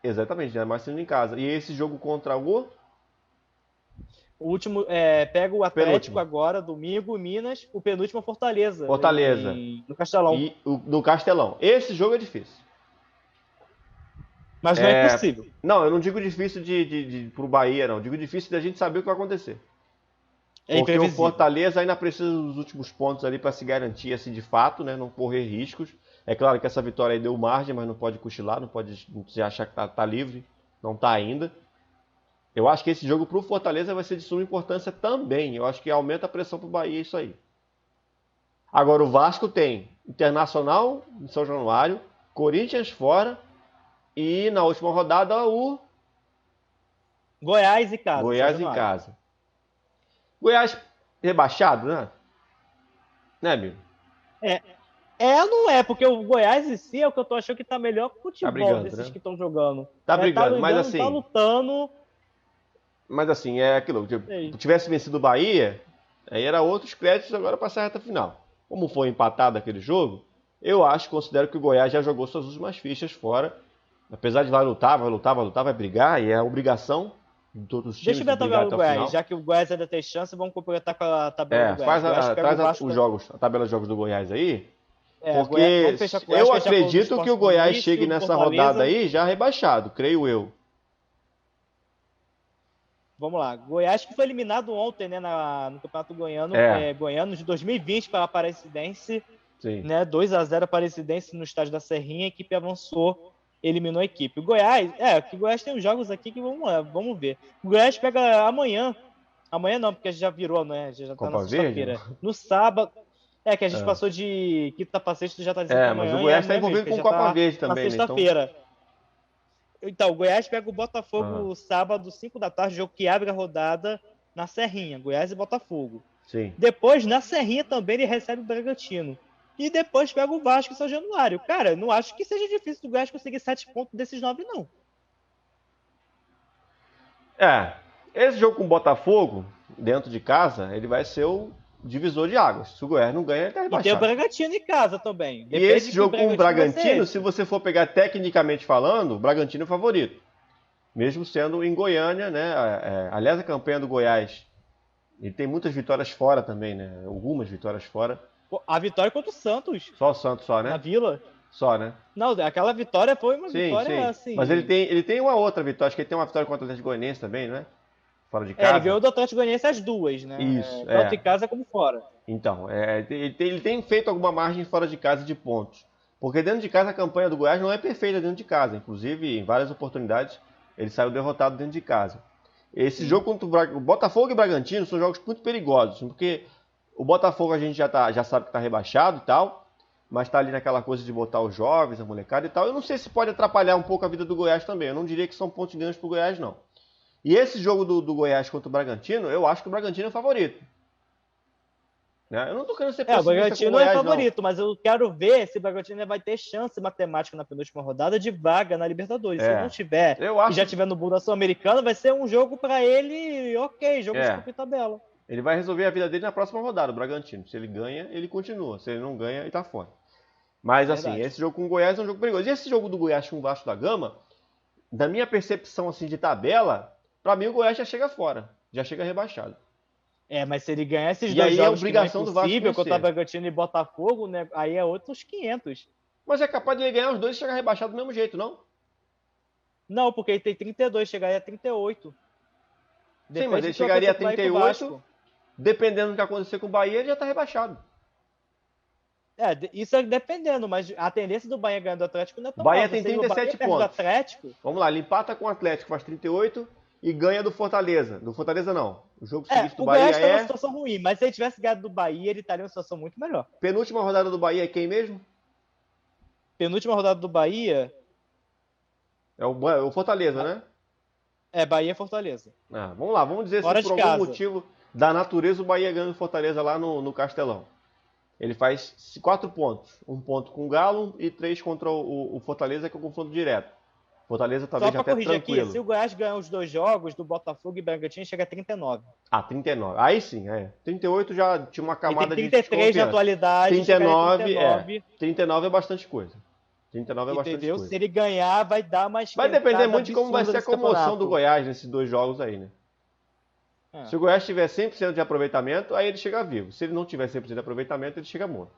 Exatamente, ainda mais sendo em casa. E esse jogo contra o último, pega o Atlético agora, domingo, Minas, o penúltimo Fortaleza. No Castelão. No Castelão. Esse jogo é difícil. Mas não é impossível. Não, eu não digo difícil pro Bahia, não. Eu digo difícil da gente saber o que vai acontecer. Porque o Fortaleza ainda precisa dos últimos pontos ali para se garantir assim de fato, né? Não correr riscos. É claro que essa vitória aí deu margem, mas não pode cochilar, não pode achar que tá livre. Não tá ainda. Eu acho que esse jogo pro Fortaleza vai ser de suma importância também. Eu acho que aumenta a pressão pro Bahia isso aí. Agora o Vasco tem Internacional em São Januário, Corinthians fora e na última rodada o Goiás em casa. Goiás em casa. Goiás rebaixado, né? Né, amigo? Não é, porque o Goiás em si é o que eu tô achando que tá melhor que o futebol desses que estão jogando. Tá brigando, mas assim... tá lutando... Mas assim, é aquilo. Se tivesse vencido o Bahia, aí era outros créditos agora para essa reta final. Como foi empatado aquele jogo, considero que o Goiás já jogou suas últimas fichas fora. Apesar de vai lutar, vai brigar, e é a obrigação de todos os times. Deixa eu ver a tabela do Goiás, já que o Goiás ainda tem chance, vamos completar com a tabela do Goiás. Traz a tabela de jogos do Goiás aí. Porque eu acredito que o Goiás chegue nessa rodada aí já rebaixado, creio eu. Vamos lá. Goiás que foi eliminado ontem, né, no Campeonato Goiano, Goiano de 2020 para a Aparecidense. Sim. Né, 2-0 Aparecidense no estádio da Serrinha, a equipe avançou, eliminou a equipe. O Goiás, que o Goiás tem uns jogos aqui que vamos ver. O Goiás pega amanhã não, porque já virou, né, já tá na sexta-feira. No sábado, que a gente passou de quinta para sexta, já tá dizendo amanhã. Mas o Goiás tá envolvido com o Copa Verde também, na sexta-feira. Então, o Goiás pega o Botafogo sábado, 5 da tarde, jogo que abre a rodada na Serrinha, Goiás e Botafogo. Sim. Depois, na Serrinha também, ele recebe o Bragantino. E depois pega o Vasco em São Januário. Cara, não acho que seja difícil do Goiás conseguir 7 pontos desses 9, não. Esse jogo com o Botafogo, dentro de casa, ele vai ser o divisor de águas. Se o Goiás não ganha, ele tá rebaixado. E tem o Bragantino em casa também. Depende. E esse jogo com o Bragantino, se você for pegar tecnicamente falando, o Bragantino é o favorito. Mesmo sendo em Goiânia, né? Aliás, a campanha do Goiás Ele tem muitas vitórias fora também, né? Algumas vitórias fora. Pô, a vitória contra o Santos. Só o Santos só, né? Na Vila. Só, né? Não, aquela vitória foi uma sim, vitória sim. assim. Mas ele tem uma outra vitória. Acho que ele tem uma vitória contra o Atlético Goianiense também, não é? Fora de casa. Ele ganhou do Atlético Goianiense as duas, né? Isso, tanto em casa como fora. Então, ele tem feito alguma margem fora de casa de pontos. Porque dentro de casa a campanha do Goiás não é perfeita dentro de casa. Inclusive, em várias oportunidades, ele saiu derrotado dentro de casa. Esse jogo contra o Botafogo e o Bragantino são jogos muito perigosos. Porque o Botafogo a gente já sabe que está rebaixado e tal. Mas está ali naquela coisa de botar os jovens, a molecada e tal. Eu não sei se pode atrapalhar um pouco a vida do Goiás também. Eu não diria que são pontos ganhos para o Goiás, não. E esse jogo do Goiás contra o Bragantino, eu acho que o Bragantino é o favorito. Né? Eu não tô querendo ser pessimista o Bragantino com o Goiás, é favorito, mas eu quero ver se o Bragantino vai ter chance matemática na penúltima rodada de vaga na Libertadores. Se não tiver, e já tiver no bolo da Sul-Americana, vai ser um jogo para ele, jogo de cumprir tabela. Ele vai resolver a vida dele na próxima rodada, o Bragantino. Se ele ganha, ele continua. Se ele não ganha, ele tá fora. Mas assim, esse jogo com o Goiás é um jogo perigoso. E esse jogo do Goiás com o Vasco da Gama, da minha percepção assim de tabela, pra mim o Goiás já chega fora. Já chega rebaixado. Mas se ele ganhar esses dois jogos, a obrigação do Vasco contra o Bragantino e Botafogo, né, aí é outros 500. Mas é capaz de ele ganhar os dois e chegar rebaixado do mesmo jeito, não? Não, porque ele tem 32, chegaria a 38. Sim, mas ele chegaria a 38, dependendo do que acontecer com o Bahia, ele já tá rebaixado. Isso é dependendo, mas a tendência do Bahia ganhar do Atlético não é tão Bahia tem 37 pontos. Do Atlético, vamos lá, ele empata com o Atlético, faz 38 e ganha do Fortaleza. Do Fortaleza não. O jogo seguinte do Bahia o Goiás tá numa situação ruim, mas se ele tivesse ganhado do Bahia, ele estaria em uma situação muito melhor. Penúltima rodada do Bahia é quem mesmo? Penúltima rodada do Bahia... É o Fortaleza, né? Bahia e Fortaleza. Vamos lá, vamos dizer se por algum motivo da natureza o Bahia ganha do Fortaleza lá no Castelão. Ele faz 4 pontos. 1 ponto com o Galo e 3 contra o Fortaleza, que é o confronto direto. Fortaleza talvez já até tranquilo. Aqui, se o Goiás ganhar os dois jogos do Botafogo e Bragantino, chega a 39. 39. Aí sim, 38 já tinha uma camada de 33 de atualidade. 39 é bastante coisa. 39 é bastante coisa. Se ele ganhar, vai dar mais... Vai depender muito de como vai ser a comoção do Goiás nesses dois jogos aí, né? Se o Goiás tiver 100% de aproveitamento, aí ele chega vivo. Se ele não tiver 100% de aproveitamento, ele chega morto.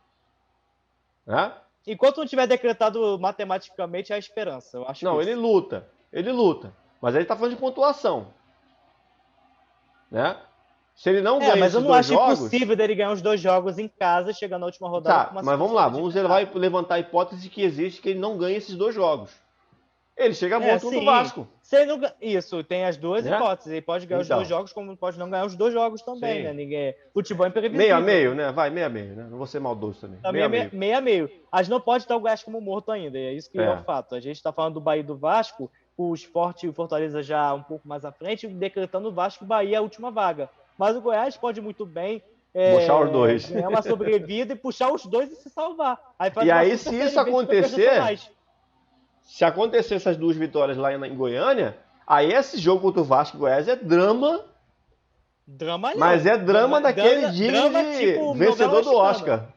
Enquanto não tiver decretado matematicamente, há esperança. Eu acho ele luta. Ele luta. Mas aí ele tá falando de pontuação. Né? Se ele não ganha mas eu não acho jogos, impossível dele ganhar os dois jogos em casa, chegando na última rodada. Mas vamos lá. Vamos levantar a hipótese que existe que ele não ganha esses dois jogos. Ele chega morto contra o Vasco. Isso, tem as duas hipóteses. Ele pode ganhar os dois jogos, como pode não ganhar os dois jogos também, né? Futebol é imprevisível. Meio a meio, né? Vai, meio a meio, né? Não vou ser maldoso também. Meio a meio. A gente não pode estar o Goiás como morto ainda, é isso que é o fato. A gente está falando do Bahia e do Vasco, o Sport e o Fortaleza já um pouco mais à frente, decretando o Vasco e o Bahia a última vaga. Mas o Goiás pode muito bem puxar os dois. Ganhar uma sobrevida e puxar os dois e se salvar. Aí se isso acontecer... Se acontecer essas duas vitórias lá em Goiânia, aí esse jogo contra o Vasco e Goiás é drama. Mas é drama daquele digno de tipo vencedor do Oscar.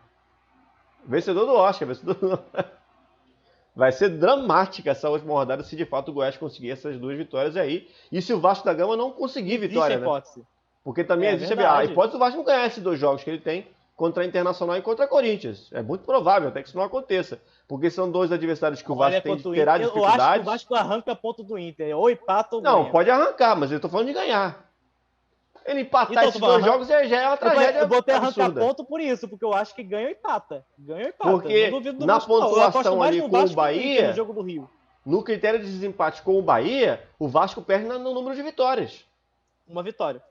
Vencedor do Oscar. Vai ser dramática essa última rodada se de fato o Goiás conseguir essas duas vitórias aí. E se o Vasco da Gama não conseguir vitória, né? Porque também existe a hipótese do Vasco não ganhar esses dois jogos que ele tem contra a Internacional e contra a Corinthians. É muito provável até que isso não aconteça. Porque são dois adversários que o Vasco terá dificuldades. Eu acho que o Vasco arranca ponto do Inter. Ou empata ou ganha. Não, pode arrancar, mas eu tô falando de ganhar. Ele empatar esses dois jogos já é uma tragédia. Eu vou ter arrancar ponto por isso, porque eu acho que ganha ou empata. Porque na pontuação ali com o Bahia, no jogo do Rio. No critério de desempate com o Bahia, o Vasco perde no número de vitórias. Uma vitória.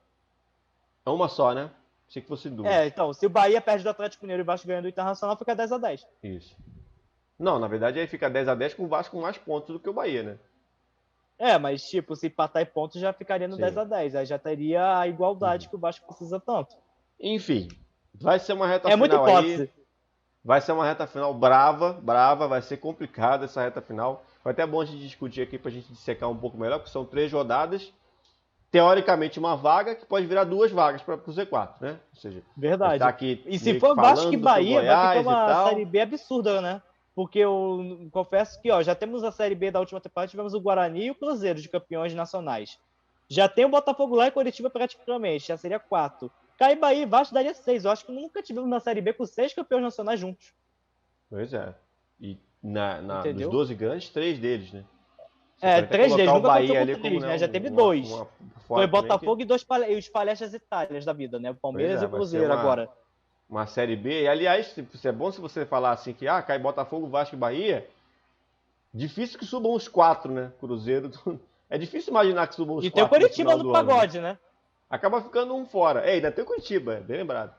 É uma só, né? Achei que fosse duas. Então, se o Bahia perde do Atlético Mineiro e o Vasco ganha do Internacional, fica 10-10. Isso. Não, na verdade aí fica 10-10 com o Vasco com mais pontos do que o Bahia, né? Mas tipo, se empatar em pontos já ficaria no 10-10. Aí já teria a igualdade que o Vasco precisa tanto. Enfim, vai ser uma reta final muita hipótese. Aí. Vai ser uma reta final brava, vai ser complicada essa reta final. Foi até bom a gente discutir aqui pra gente dissecar um pouco melhor, porque são 3 rodadas. Teoricamente uma vaga que pode virar 2 vagas para o Z4, né? Ou seja, verdade. Tá aqui e se for Vasco e Bahia, vai ficar uma Série B absurda, né? Porque eu confesso que já temos a Série B da última temporada, tivemos o Guarani e o Cruzeiro de campeões nacionais. Já tem o Botafogo lá e Coritiba praticamente, já seria 4. Cai Bahia e Vasco daria 6. Eu acho que nunca tivemos uma Série B com 6 campeões nacionais juntos. Pois é. E nos Entendeu? 12 grandes, 3 deles, né? Você pode até 3 deles, colocar o nunca Bahia aconteceu ali com como 3, né, né? Já teve uma, 2. uma Foi fora também Botafogo e os Palestras Itálias da vida, né? O Pois Palmeiras é, e o vai ser Cruzeiro agora. uma Série B. E, aliás, é bom se você falar assim que cai Botafogo, Vasco e Bahia. Difícil que subam os 4, né? Cruzeiro. É difícil imaginar que subam os E tem o 4 no Coritiba final no do ano. pagode, né? Acaba ficando um fora. Ainda tem o Curitiba, bem lembrado.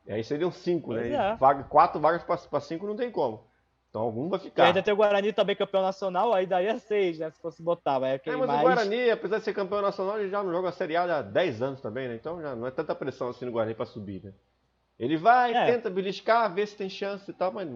E aí seriam 5, Pois né? é. 4 vagas para 5 não tem como. Então algum vai E ainda ficar. tem o Guarani também campeão nacional, aí daria 6, né? Se fosse botar, vai quem Mas o mais. Guarani, apesar de ser campeão nacional, ele já não joga a Série A há 10 anos também, né? Então já não é tanta pressão assim no Guarani para subir, né? Ele vai, tenta beliscar, vê se tem chance e tal, mas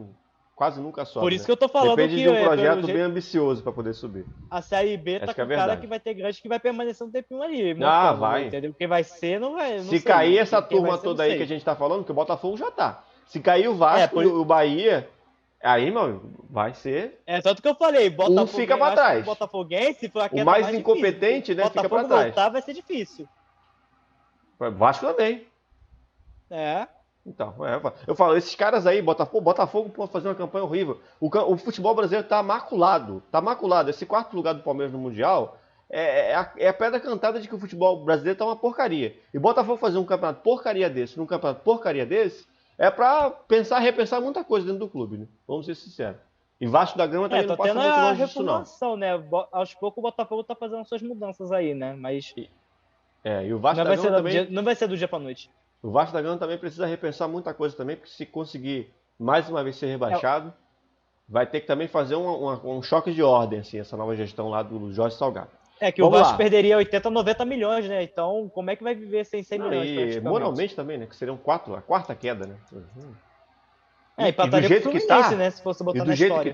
quase nunca sobe. Por isso né? que eu tô falando Depende que de um projeto pelo bem jeito, ambicioso para poder subir. a Série B tá Acho que é com cara verdade. que vai ter grande que vai permanecer um tempinho ali, montando, vai. entendeu? Quem vai ser, não vai. Não Se sei, cair essa quem turma vai ser, toda aí sei. que a gente tá falando, que o Botafogo já tá. Se cair o Vasco e o Bahia, aí, meu, vai ser. Tanto que eu falei, Botafogo fica pra trás. O Botafoguense foi a O mais incompetente, difícil. né, fica pra trás. Voltar vai ser difícil. Vasco também. Então, eu falo, esses caras aí, Botafogo pode fazer uma campanha horrível. O futebol brasileiro tá maculado. Tá maculado. Esse 4º lugar do Palmeiras no Mundial é a pedra cantada de que o futebol brasileiro tá uma porcaria. E Botafogo fazer um campeonato porcaria desse, num campeonato porcaria desse, é pra repensar muita coisa dentro do clube, né? Vamos ser sinceros. E Vasco da Gama também não passa muito longe disso, não. Né? Aos poucos o Botafogo tá fazendo suas mudanças aí, né? Mas. E o Vasco da Gama também. Não vai ser do dia pra noite. O Vasco da Gama também precisa repensar muita coisa também, porque se conseguir mais uma vez ser rebaixado, vai ter que também fazer um choque de ordem, assim, essa nova gestão lá do Jorge Salgado. O Vasco perderia 80, 90 milhões, né? Então, como é que vai viver sem 100 milhões? E moralmente também, né? Que seriam 4, a 4ª queda, né? E do jeito que tá, né? Se fosse botar na história.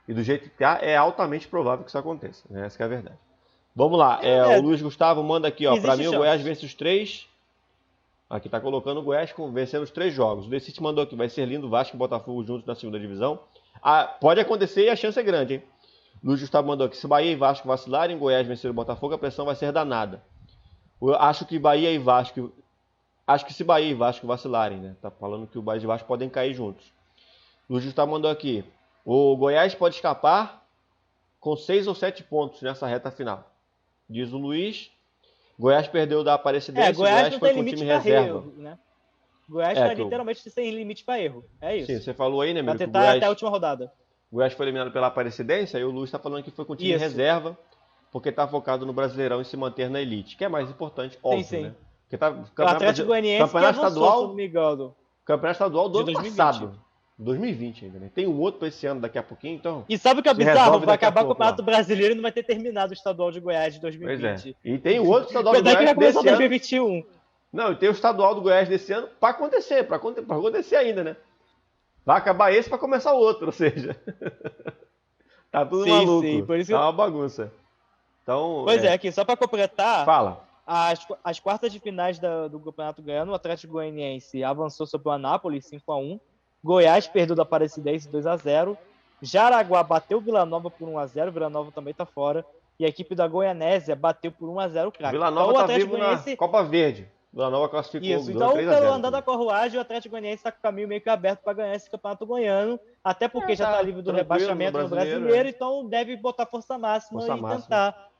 E do jeito que tá, é altamente provável que isso aconteça, né? Essa que é a verdade. Vamos lá, o Luiz Gustavo manda aqui, ó, pra mim o Goiás vence os 3. Aqui tá colocando o Goiás vencendo os 3 jogos. O Decite mandou aqui, vai ser lindo Vasco e Botafogo juntos na 2ª divisão. Pode acontecer e a chance é grande, hein? Luiz Gustavo mandou aqui, se Bahia e Vasco vacilarem, Goiás vencer o Botafogo, a pressão vai ser danada. Acho que se Bahia e Vasco vacilarem, né? Tá falando que o Bahia e o Vasco podem cair juntos. Luiz Gustavo mandou aqui, o Goiás pode escapar com 6 ou 7 pontos nessa reta final. Diz o Luiz. Goiás perdeu da Aparecidense, Goiás não foi tem com limite time pra reserva. erro, né? Goiás tá literalmente sem limite pra erro. É isso. Sim, você falou aí, né, meu? Pra tentar até a última rodada. O Goiás foi eliminado pela Aparecidense, aí o Luiz tá falando que foi com time reserva, porque tá focado no Brasileirão e se manter na elite, que é mais importante, óbvio, né? Porque tá o Atlético Goianiense campeonato estadual, se não me engano. Campeonato estadual do ano 2020. passado. 2020 ainda, né? Tem um outro pra esse ano daqui a pouquinho, então. E sabe o que é bizarro? Vai acabar o Campeonato Brasileiro e não vai ter terminado o estadual de Goiás de 2020. Pois é. E tem o outro estadual de Goiás. Quando é que vai começar 2021? Não, e tem o estadual do Goiás desse ano pra acontecer ainda, né? Vai acabar esse pra começar o outro, ou seja. Tá tudo maluco. Sim, por isso tá uma bagunça. Então, pois aqui, só pra completar. Fala. As quartas de finais do Campeonato Goiano, o Atlético Goianiense avançou sobre o Anápolis 5-1. Goiás perdeu da Aparecidense 2-0. Jaraguá bateu o Vila Nova por 1-0. Vila Nova também tá fora. E a equipe da Goianésia bateu por 1-0 o Craque. Vila Nova então, tá vivo na Copa Verde. Vila Nova classificou. Isso, então pelo andar da carruagem, o Atlético Goianiense está com o caminho meio que aberto para ganhar esse Campeonato Goiano. Até porque já está livre do rebaixamento no brasileiro, então deve botar força máxima tentar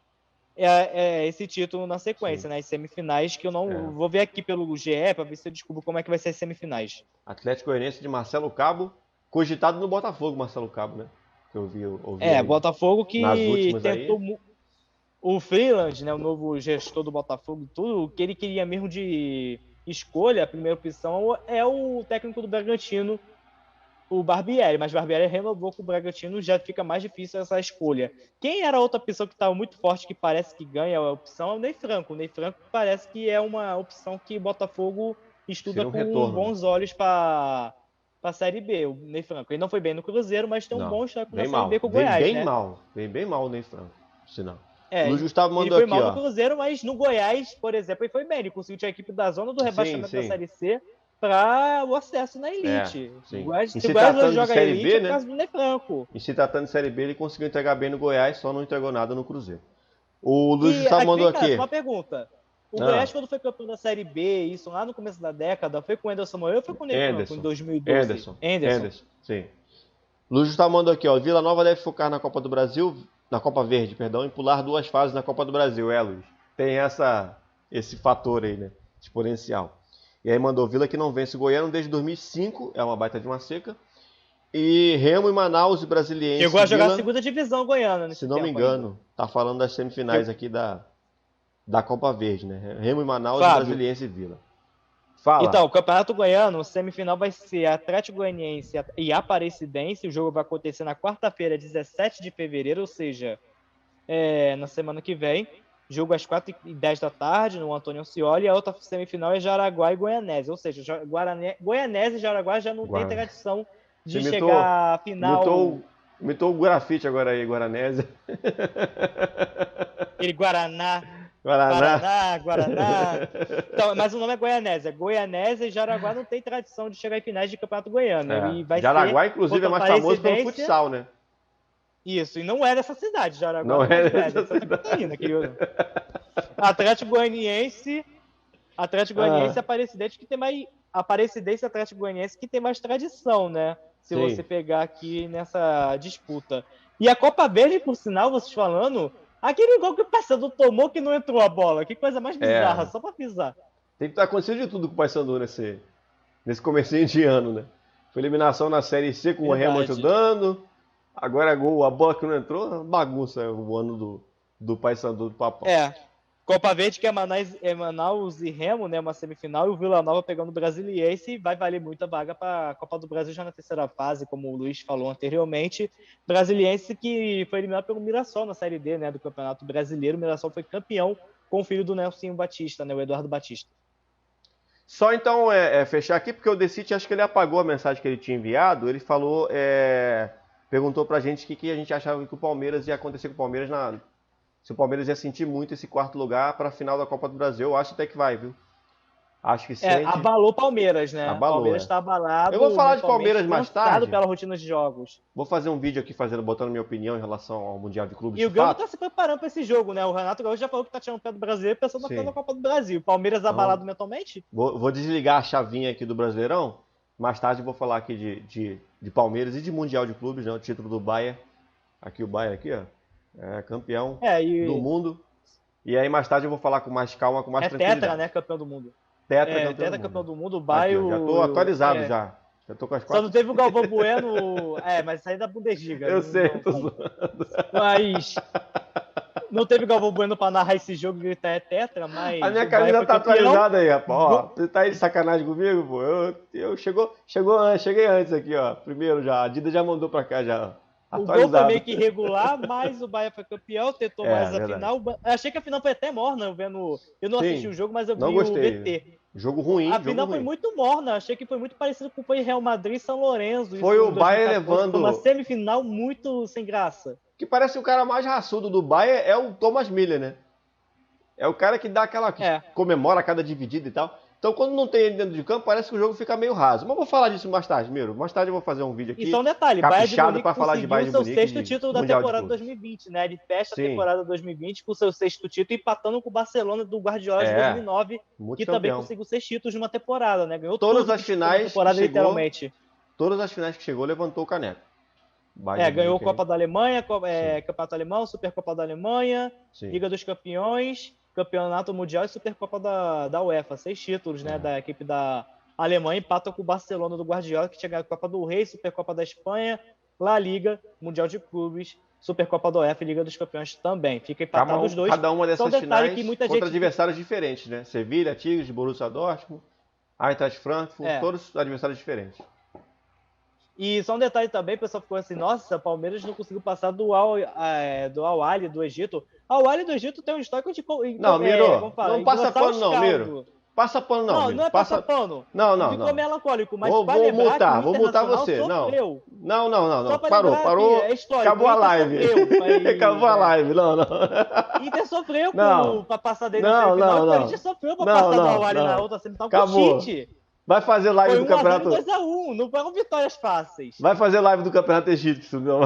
esse título na sequência, né? As semifinais, que eu não vou ver aqui pelo GE para ver se eu descubro como é que vai ser as semifinais. Atlético Goianiense de Marcelo Cabo, cogitado no Botafogo, Marcelo Cabo, né? Que eu ouvi Botafogo que tentou o Freeland, né, o novo gestor do Botafogo, tudo o que ele queria mesmo de escolha, a primeira opção é o técnico do Bragantino, o Barbieri, mas Barbieri renovou com o Bragantino, já fica mais difícil essa escolha. Quem era a outra opção que estava muito forte, que parece que ganha a opção, é o Ney Franco. O Ney Franco parece que é uma opção que o Botafogo estuda com bons olhos para a Série B. O Ney Franco, ele não foi bem no Cruzeiro, mas tem um bom histórico na Série B com o Goiás, Vem bem mal o Ney Franco, sinal. Luiz Gustavo mandou ele foi mal no Cruzeiro, mas no Goiás, por exemplo, ele foi bem. Ele conseguiu a equipe da zona do rebaixamento da Série C para o acesso na elite. Se o Goiás joga a elite, B, né? É o caso do Ney Franco. E se tratando de Série B, ele conseguiu entregar bem no Goiás, só não entregou nada no Cruzeiro. O Luiz Gustavo mandou aqui. Uma pergunta. O Goiás, quando foi campeão da Série B, isso lá no começo da década, foi com o Anderson Moreira ou foi com o Ney Franco, em 2012? Anderson, sim. Luiz Gustavo mandou aqui, ó. Vila Nova deve focar na Copa do Brasil, na Copa Verde, perdão, e pular 2 fases na Copa do Brasil. Luiz. Tem esse fator aí, né? Exponencial. E aí mandou Vila que não vence o Goiano desde 2005, é uma baita de uma seca. E Remo e Manaus e Brasiliense. Chegou a jogar a segunda divisão goiana nesse tempo. Se não me engano, ainda. Tá falando das semifinais aqui da Copa Verde, né? Remo e Manaus, Fábio. E Brasiliense e Vila. Fala. Então, o Campeonato Goiano, o semifinal vai ser Atlético Goianiense e Aparecidense. O jogo vai acontecer na quarta-feira, 17 de fevereiro, ou seja, na semana que vem. Jogo às 4h10 da tarde, no Antônio Scioli. E a outra semifinal é Jaraguá e Goianese. Ou seja, Goianese e Jaraguá já não tem tradição de chegar à final. Imitou o grafite agora aí, Guaranese. Aquele Guaraná. Guaraná. Então, mas o nome é Goianese. Goianese e Jaraguá não tem tradição de chegar em finais de campeonato goiano. E vai Jaraguá, inclusive, é mais famoso pelo futsal, né? Isso, e não é dessa cidade, Jaraguá. Não é dessa cidade. Catarina, Atlético Goianiense, Aparecidense, que tem mais... Aparecidense e Atlético Goianiense que tem mais tradição, né? Se Sim. você pegar aqui nessa disputa. E a Copa Verde, por sinal, vocês falando... Aquele gol que o Paysandu tomou que não entrou a bola. Que coisa mais bizarra, só pra pisar. Tem que estar acontecendo de tudo com o Paysandu nesse comecinho de ano, né? Foi eliminação na Série C com o Remo ajudando. Agora é gol, a bola que não entrou, bagunça o ano do Paysandu do Papão. Copa Verde que é Manaus e Remo, né? Uma semifinal. E o Vila Nova pegando o Brasiliense. Vai valer muita vaga para a Copa do Brasil já na terceira fase, como o Luiz falou anteriormente. Brasiliense que foi eliminado pelo Mirassol na Série D, né? Do Campeonato Brasileiro. O Mirassol foi campeão com o filho do Nelsinho Batista, né? O Eduardo Batista. Só então fechar aqui, porque o Decite, acho que ele apagou a mensagem que ele tinha enviado. Ele falou, perguntou pra gente o que a gente achava que o Palmeiras ia acontecer com o Palmeiras se o Palmeiras ia sentir muito esse 4º lugar para a final da Copa do Brasil. Eu acho até que vai, viu? Acho que sente. Abalou o Palmeiras, né? O Palmeiras está abalado. Eu vou falar de Palmeiras mais tarde. Pela rotina de jogos. Vou fazer um vídeo aqui botando minha opinião em relação ao Mundial de Clubes. E o Galo está se preparando para esse jogo, né? O Renato Gaúcho já falou que está tirando o pé do brasileiro pensando na final da Copa do Brasil. Palmeiras abalado mentalmente? Vou desligar a chavinha aqui do Brasileirão. Mais tarde eu vou falar aqui de Palmeiras e de Mundial de Clubes, né? O título do Bayern. Aqui o Bayern aqui, ó. Campeão do mundo. E aí mais tarde eu vou falar com mais calma, com mais tranquilidade. Tetra, né? Campeão do mundo. Tetra campeão do mundo. O Bayern... Já tô atualizado já. Já tô com as 4. Só não teve o Galvão Bueno... mas isso aí é da Bundesliga. Eu sei, tô zoando. Mas... Não teve o Galvão Bueno pra narrar esse jogo e gritar tetra, mas... A minha camisa tá atualizada aí, rapaz. Ó, você tá aí de sacanagem comigo, pô? Cheguei antes aqui, ó. Primeiro já. A Adidas já mandou pra cá já, ó. O gol foi meio que irregular, mas o Bahia foi campeão, tentou mais a final. Eu achei que a final foi até morna, eu não assisti o jogo, mas eu vi o VT. Jogo ruim. A final foi muito morna, achei que foi muito parecido com o Real Madrid e São Lourenço. Foi o Bahia levando... Uma semifinal muito sem graça. Que parece o cara mais raçudo do Bahia é o Thomas Miller, né? É o cara que dá aquela... que comemora cada dividida e tal. Então, quando não tem ele dentro de campo, parece que o jogo fica meio raso. Mas vou falar disso mais tarde, Miro. Mais tarde eu vou fazer um vídeo aqui. E só um detalhe, caprichado para falar de Bayern de Munique. Conseguiu seu 6º título da temporada 2020, né? Ele fecha a temporada 2020 com o seu 6º título, empatando com o Barcelona do Guardiola de 2009, que também conseguiu 6 títulos numa temporada, né? Ganhou todas as finais temporada, literalmente. Todas as finais que chegou, levantou o caneco. Ganhou Copa da Alemanha, Campeonato Alemão, Supercopa da Alemanha, Liga dos Campeões, Campeonato Mundial e Supercopa da UEFA. 6 títulos, né, da equipe da Alemanha. Empata com o Barcelona do Guardiola, que tinha ganhado Copa do Rei, Supercopa da Espanha, La Liga, Mundial de Clubes, Supercopa da UEFA e Liga dos Campeões também. Fica empatado os dois. Cada uma dessas finais contra adversários diferentes, né? Sevilha, Tigres, Borussia Dortmund, Eintracht Frankfurt, todos adversários diferentes. E só um detalhe também, o pessoal ficou assim, nossa, Palmeiras não conseguiu passar do Al-Ahly do Egito. Al-Ahly do Egito tem um histórico de... Não, Miro, não passa pano não, Miro. Passa pano não, Miro. Não é passar pano. Não. Ficou melancólico, mas vou multar você. Sofreu. Não. Parou. Acabou a live. Acabou a live, não. Inter sofreu pra passar dele na semifinal, o Corinthians sofreu pra passar do Al-Ahly na outra semifinal com o Tite. Vai fazer live Foi do campeonato. 2x1, não foram vitórias fáceis. Vai fazer live do campeonato egípcio, não.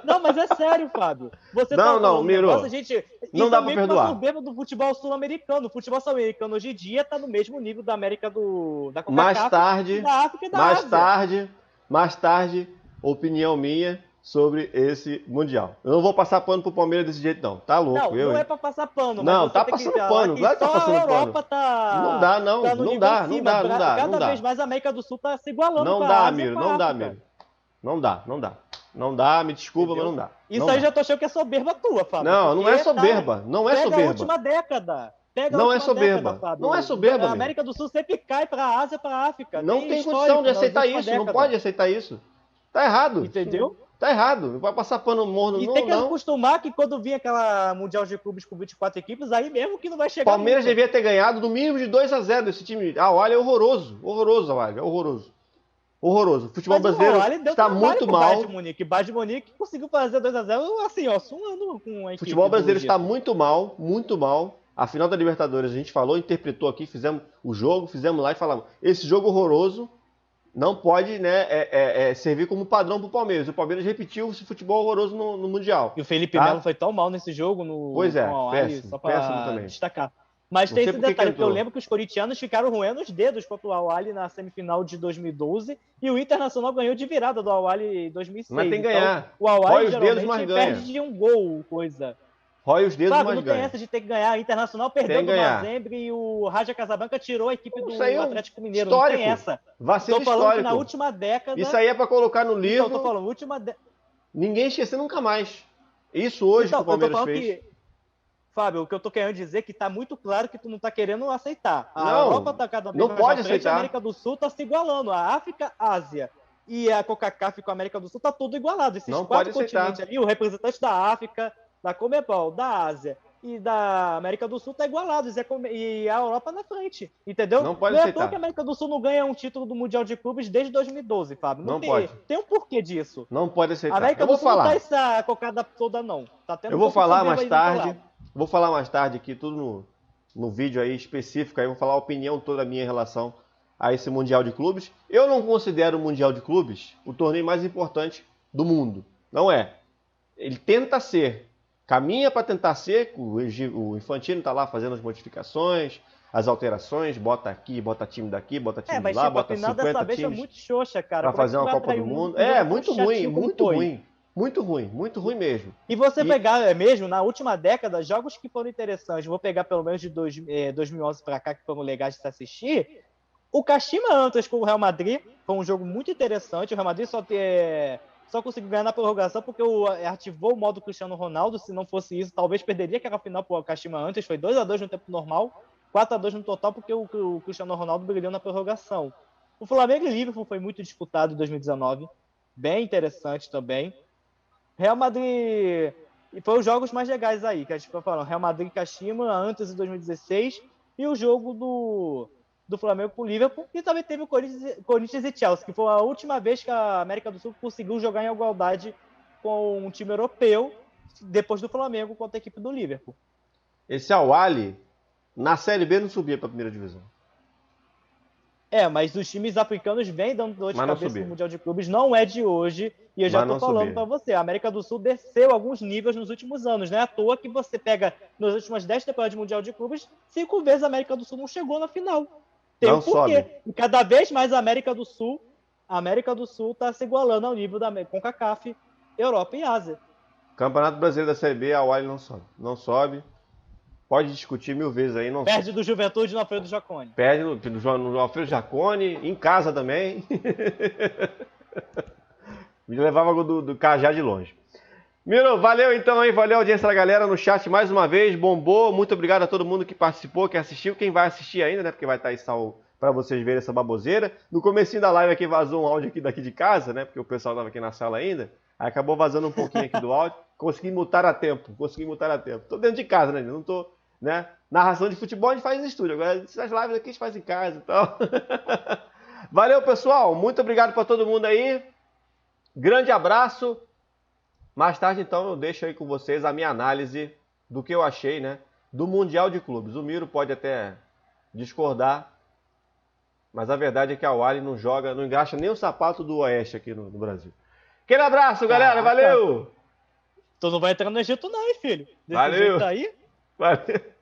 Não, mas é sério, Fábio. Você Não, tá não, falando um Miro. negócio, gente. Não Isso dá é pra meio que perdoar. uma soberba do futebol sul-americano. O futebol sul-americano hoje em dia tá no mesmo nível da América da Mais tarde, da África e da Ásia. mais tarde, opinião minha sobre esse Mundial. Eu não vou passar pano pro Palmeiras desse jeito, não. Tá louco, Não é pra passar pano, Não, mas você tá tem que passando falar pano, que vai tá só passando a Europa pano. tá. Não dá, não. Tá no Não nível dá, acima. Cada não dá. vez mais a América do Sul tá se igualando Não com a dá, Ásia e Miro, com a não dá, África. Miro. Não dá. Não dá, me desculpa, Entendeu? mas não dá. Isso Não aí dá. já tô achando que é soberba tua, Fábio. Não, não é porque soberba. Não é Pega a soberba. última década. Pega Não a é última soberba. década, Fábio. Não é soberba, A América do Sul sempre cai pra Ásia, pra África. Não tem histórico condição de na aceitar última isso. Não década. pode aceitar isso. Tá errado. Entendeu? Tá errado. Não vai passar pano morno, E não. tem que Não. acostumar que quando vinha aquela Mundial de Clubes com 24 equipes, aí mesmo que não vai chegar. Palmeiras nunca. devia ter ganhado no mínimo de 2-0 desse time. A Al é horroroso. Horroroso, a Al. É horroroso. Horroroso. O futebol Mas brasileiro Al deu está trabalho muito pro mal. Bayern de Munique. O Bayern de Munique conseguiu fazer 2x0 assim, ó, suando com a O equipe. futebol brasileiro do está Egito. muito mal, muito mal. A final da Libertadores a gente falou, interpretou aqui, fizemos o jogo, fizemos lá e falamos. Esse jogo horroroso não pode, né, servir como padrão para o Palmeiras. O Palmeiras repetiu esse futebol horroroso no Mundial. E o Felipe Tá? Melo foi tão mal nesse jogo Pois é, com a Al, péssimo, só péssimo pra também. destacar. Mas Não tem sei esse por que detalhe, que porque eu entrou. lembro que os corintianos ficaram roendo os dedos contra o Al-Ahly na semifinal de 2012 e o Internacional ganhou de virada do Al-Ahly em 2006. Mas tem que Então, ganhar. o Rói Al-Ahly os dedos, geralmente mas ganha. perde de um gol, coisa. Rói os dedos, Sabe, mas não tem ganha. essa de ter que ganhar. O Internacional perdeu Tem do que ganhar. Mazembe e o Raja Casablanca tirou a equipe do Isso aí é um Atlético Mineiro. histórico. Não tem essa. Vacilo Tô falando que histórico. na última década... Isso aí é para colocar no Então, livro. eu tô falando, última década... Ninguém esquecer nunca mais. Isso hoje que o Palmeiras fez. Fábio, o que eu tô querendo dizer é que tá muito claro que tu não tá querendo aceitar. A Não, Europa tá cada vez não mais pode à frente, aceitar. a América do Sul tá se igualando. A África, a Ásia e a CONCACAF com a América do Sul tá tudo igualado. Esses Não quatro pode aceitar. continentes ali, o representante da África, da Conmebol, da Ásia e da América do Sul tá igualados. E a Europa na frente, entendeu? Não pode é à aceitar. toa que a América do Sul não ganha um título do Mundial de Clubes desde 2012, Fábio. Não tem, pode. Tem um porquê disso. Não pode A aceitar. América Eu do vou Sul não falar. tá essa cocada toda, não. Tá tendo Eu vou um pouco de falar soberba mais aí do outro tarde. lado. Vou falar mais tarde aqui, tudo no vídeo aí específico. Aí vou falar a opinião toda minha em relação a esse Mundial de Clubes. Eu não considero o Mundial de Clubes o torneio mais importante do mundo. Não é. Ele tenta ser. Caminha para tentar ser. O Infantino tá lá fazendo as modificações, as alterações. Bota aqui, bota time daqui, bota time Mas lá, tipo, a bota final 50 dessa vez foi times muito xoxa, cara. para Como é que fazer tu uma vai Copa atrair do um Mundo. jogo É, tão muito ruim, chatinho como muito foi? ruim. Muito ruim mesmo. E você E- pegar mesmo, na última década, jogos que foram interessantes, vou pegar pelo menos de 2011 pra cá, que foram legais de se assistir, o Kashima Antlers com o Real Madrid foi um jogo muito interessante, o Real Madrid só conseguiu ganhar na prorrogação porque ativou o modo Cristiano Ronaldo, se não fosse isso, talvez perderia aquela final pro Kashima Antlers, foi 2x2 no tempo normal, 4x2 no total, porque o Cristiano Ronaldo brilhou na prorrogação. O Flamengo e Liverpool foi muito disputado em 2019, bem interessante também. Real Madrid. E foi os jogos mais legais aí, que a gente foi falando. Real Madrid e Kashima, antes de 2016. E o jogo do Flamengo com o Liverpool. E também teve o Corinthians e Chelsea, que foi a última vez que a América do Sul conseguiu jogar em igualdade com um time europeu, depois do Flamengo contra a equipe do Liverpool. Esse Al-Ahly, na Série B, não subia para a primeira divisão. Mas os times africanos vêm dando dor de Mas não cabeça subia. no Mundial de Clubes, não é de hoje, e eu já Mas tô não falando subia. para você, a América do Sul desceu alguns níveis nos últimos anos, não é à toa que você pega nas últimas 10 temporadas de Mundial de Clubes, 5 vezes a América do Sul não chegou na final. Tem Não um porquê. sobe. E cada vez mais a América do Sul está se igualando ao nível da CONCACAF, Europa e Ásia. Campeonato Brasileiro da Série B, a Al-Ahly não sobe. Não sobe. Pode discutir 1000 vezes aí, não Perde sobe. do Juventude no Alfredo Jaconi. Perde no Alfredo Jaconi, em casa também. Me levava do Cajá de longe. Miro, valeu então aí, valeu a audiência da galera no chat mais uma vez, bombou. Muito obrigado a todo mundo que participou, que assistiu, quem vai assistir ainda, né? Porque vai estar aí salvo para vocês verem essa baboseira. No comecinho da live aqui vazou um áudio aqui daqui de casa, né? Porque o pessoal estava aqui na sala ainda. Aí acabou vazando um pouquinho aqui do áudio. Consegui mutar a tempo. Tô dentro de casa, né? Não tô, né? Narração de futebol a gente faz em estúdio. Agora essas lives aqui a gente faz em casa e tal. Valeu, pessoal. Muito obrigado para todo mundo aí. Grande abraço. Mais tarde, então, eu deixo aí com vocês a minha análise do que eu achei, né? Do Mundial de Clubes. O Miro pode até discordar, Mas a verdade é que a Wally não joga, não engaixa nem o sapato do Oeste aqui no Brasil. Aquele abraço, galera. Valeu! Tu não vai entrar no Egito não, hein, filho? Desse Valeu! jeito aí... Valeu!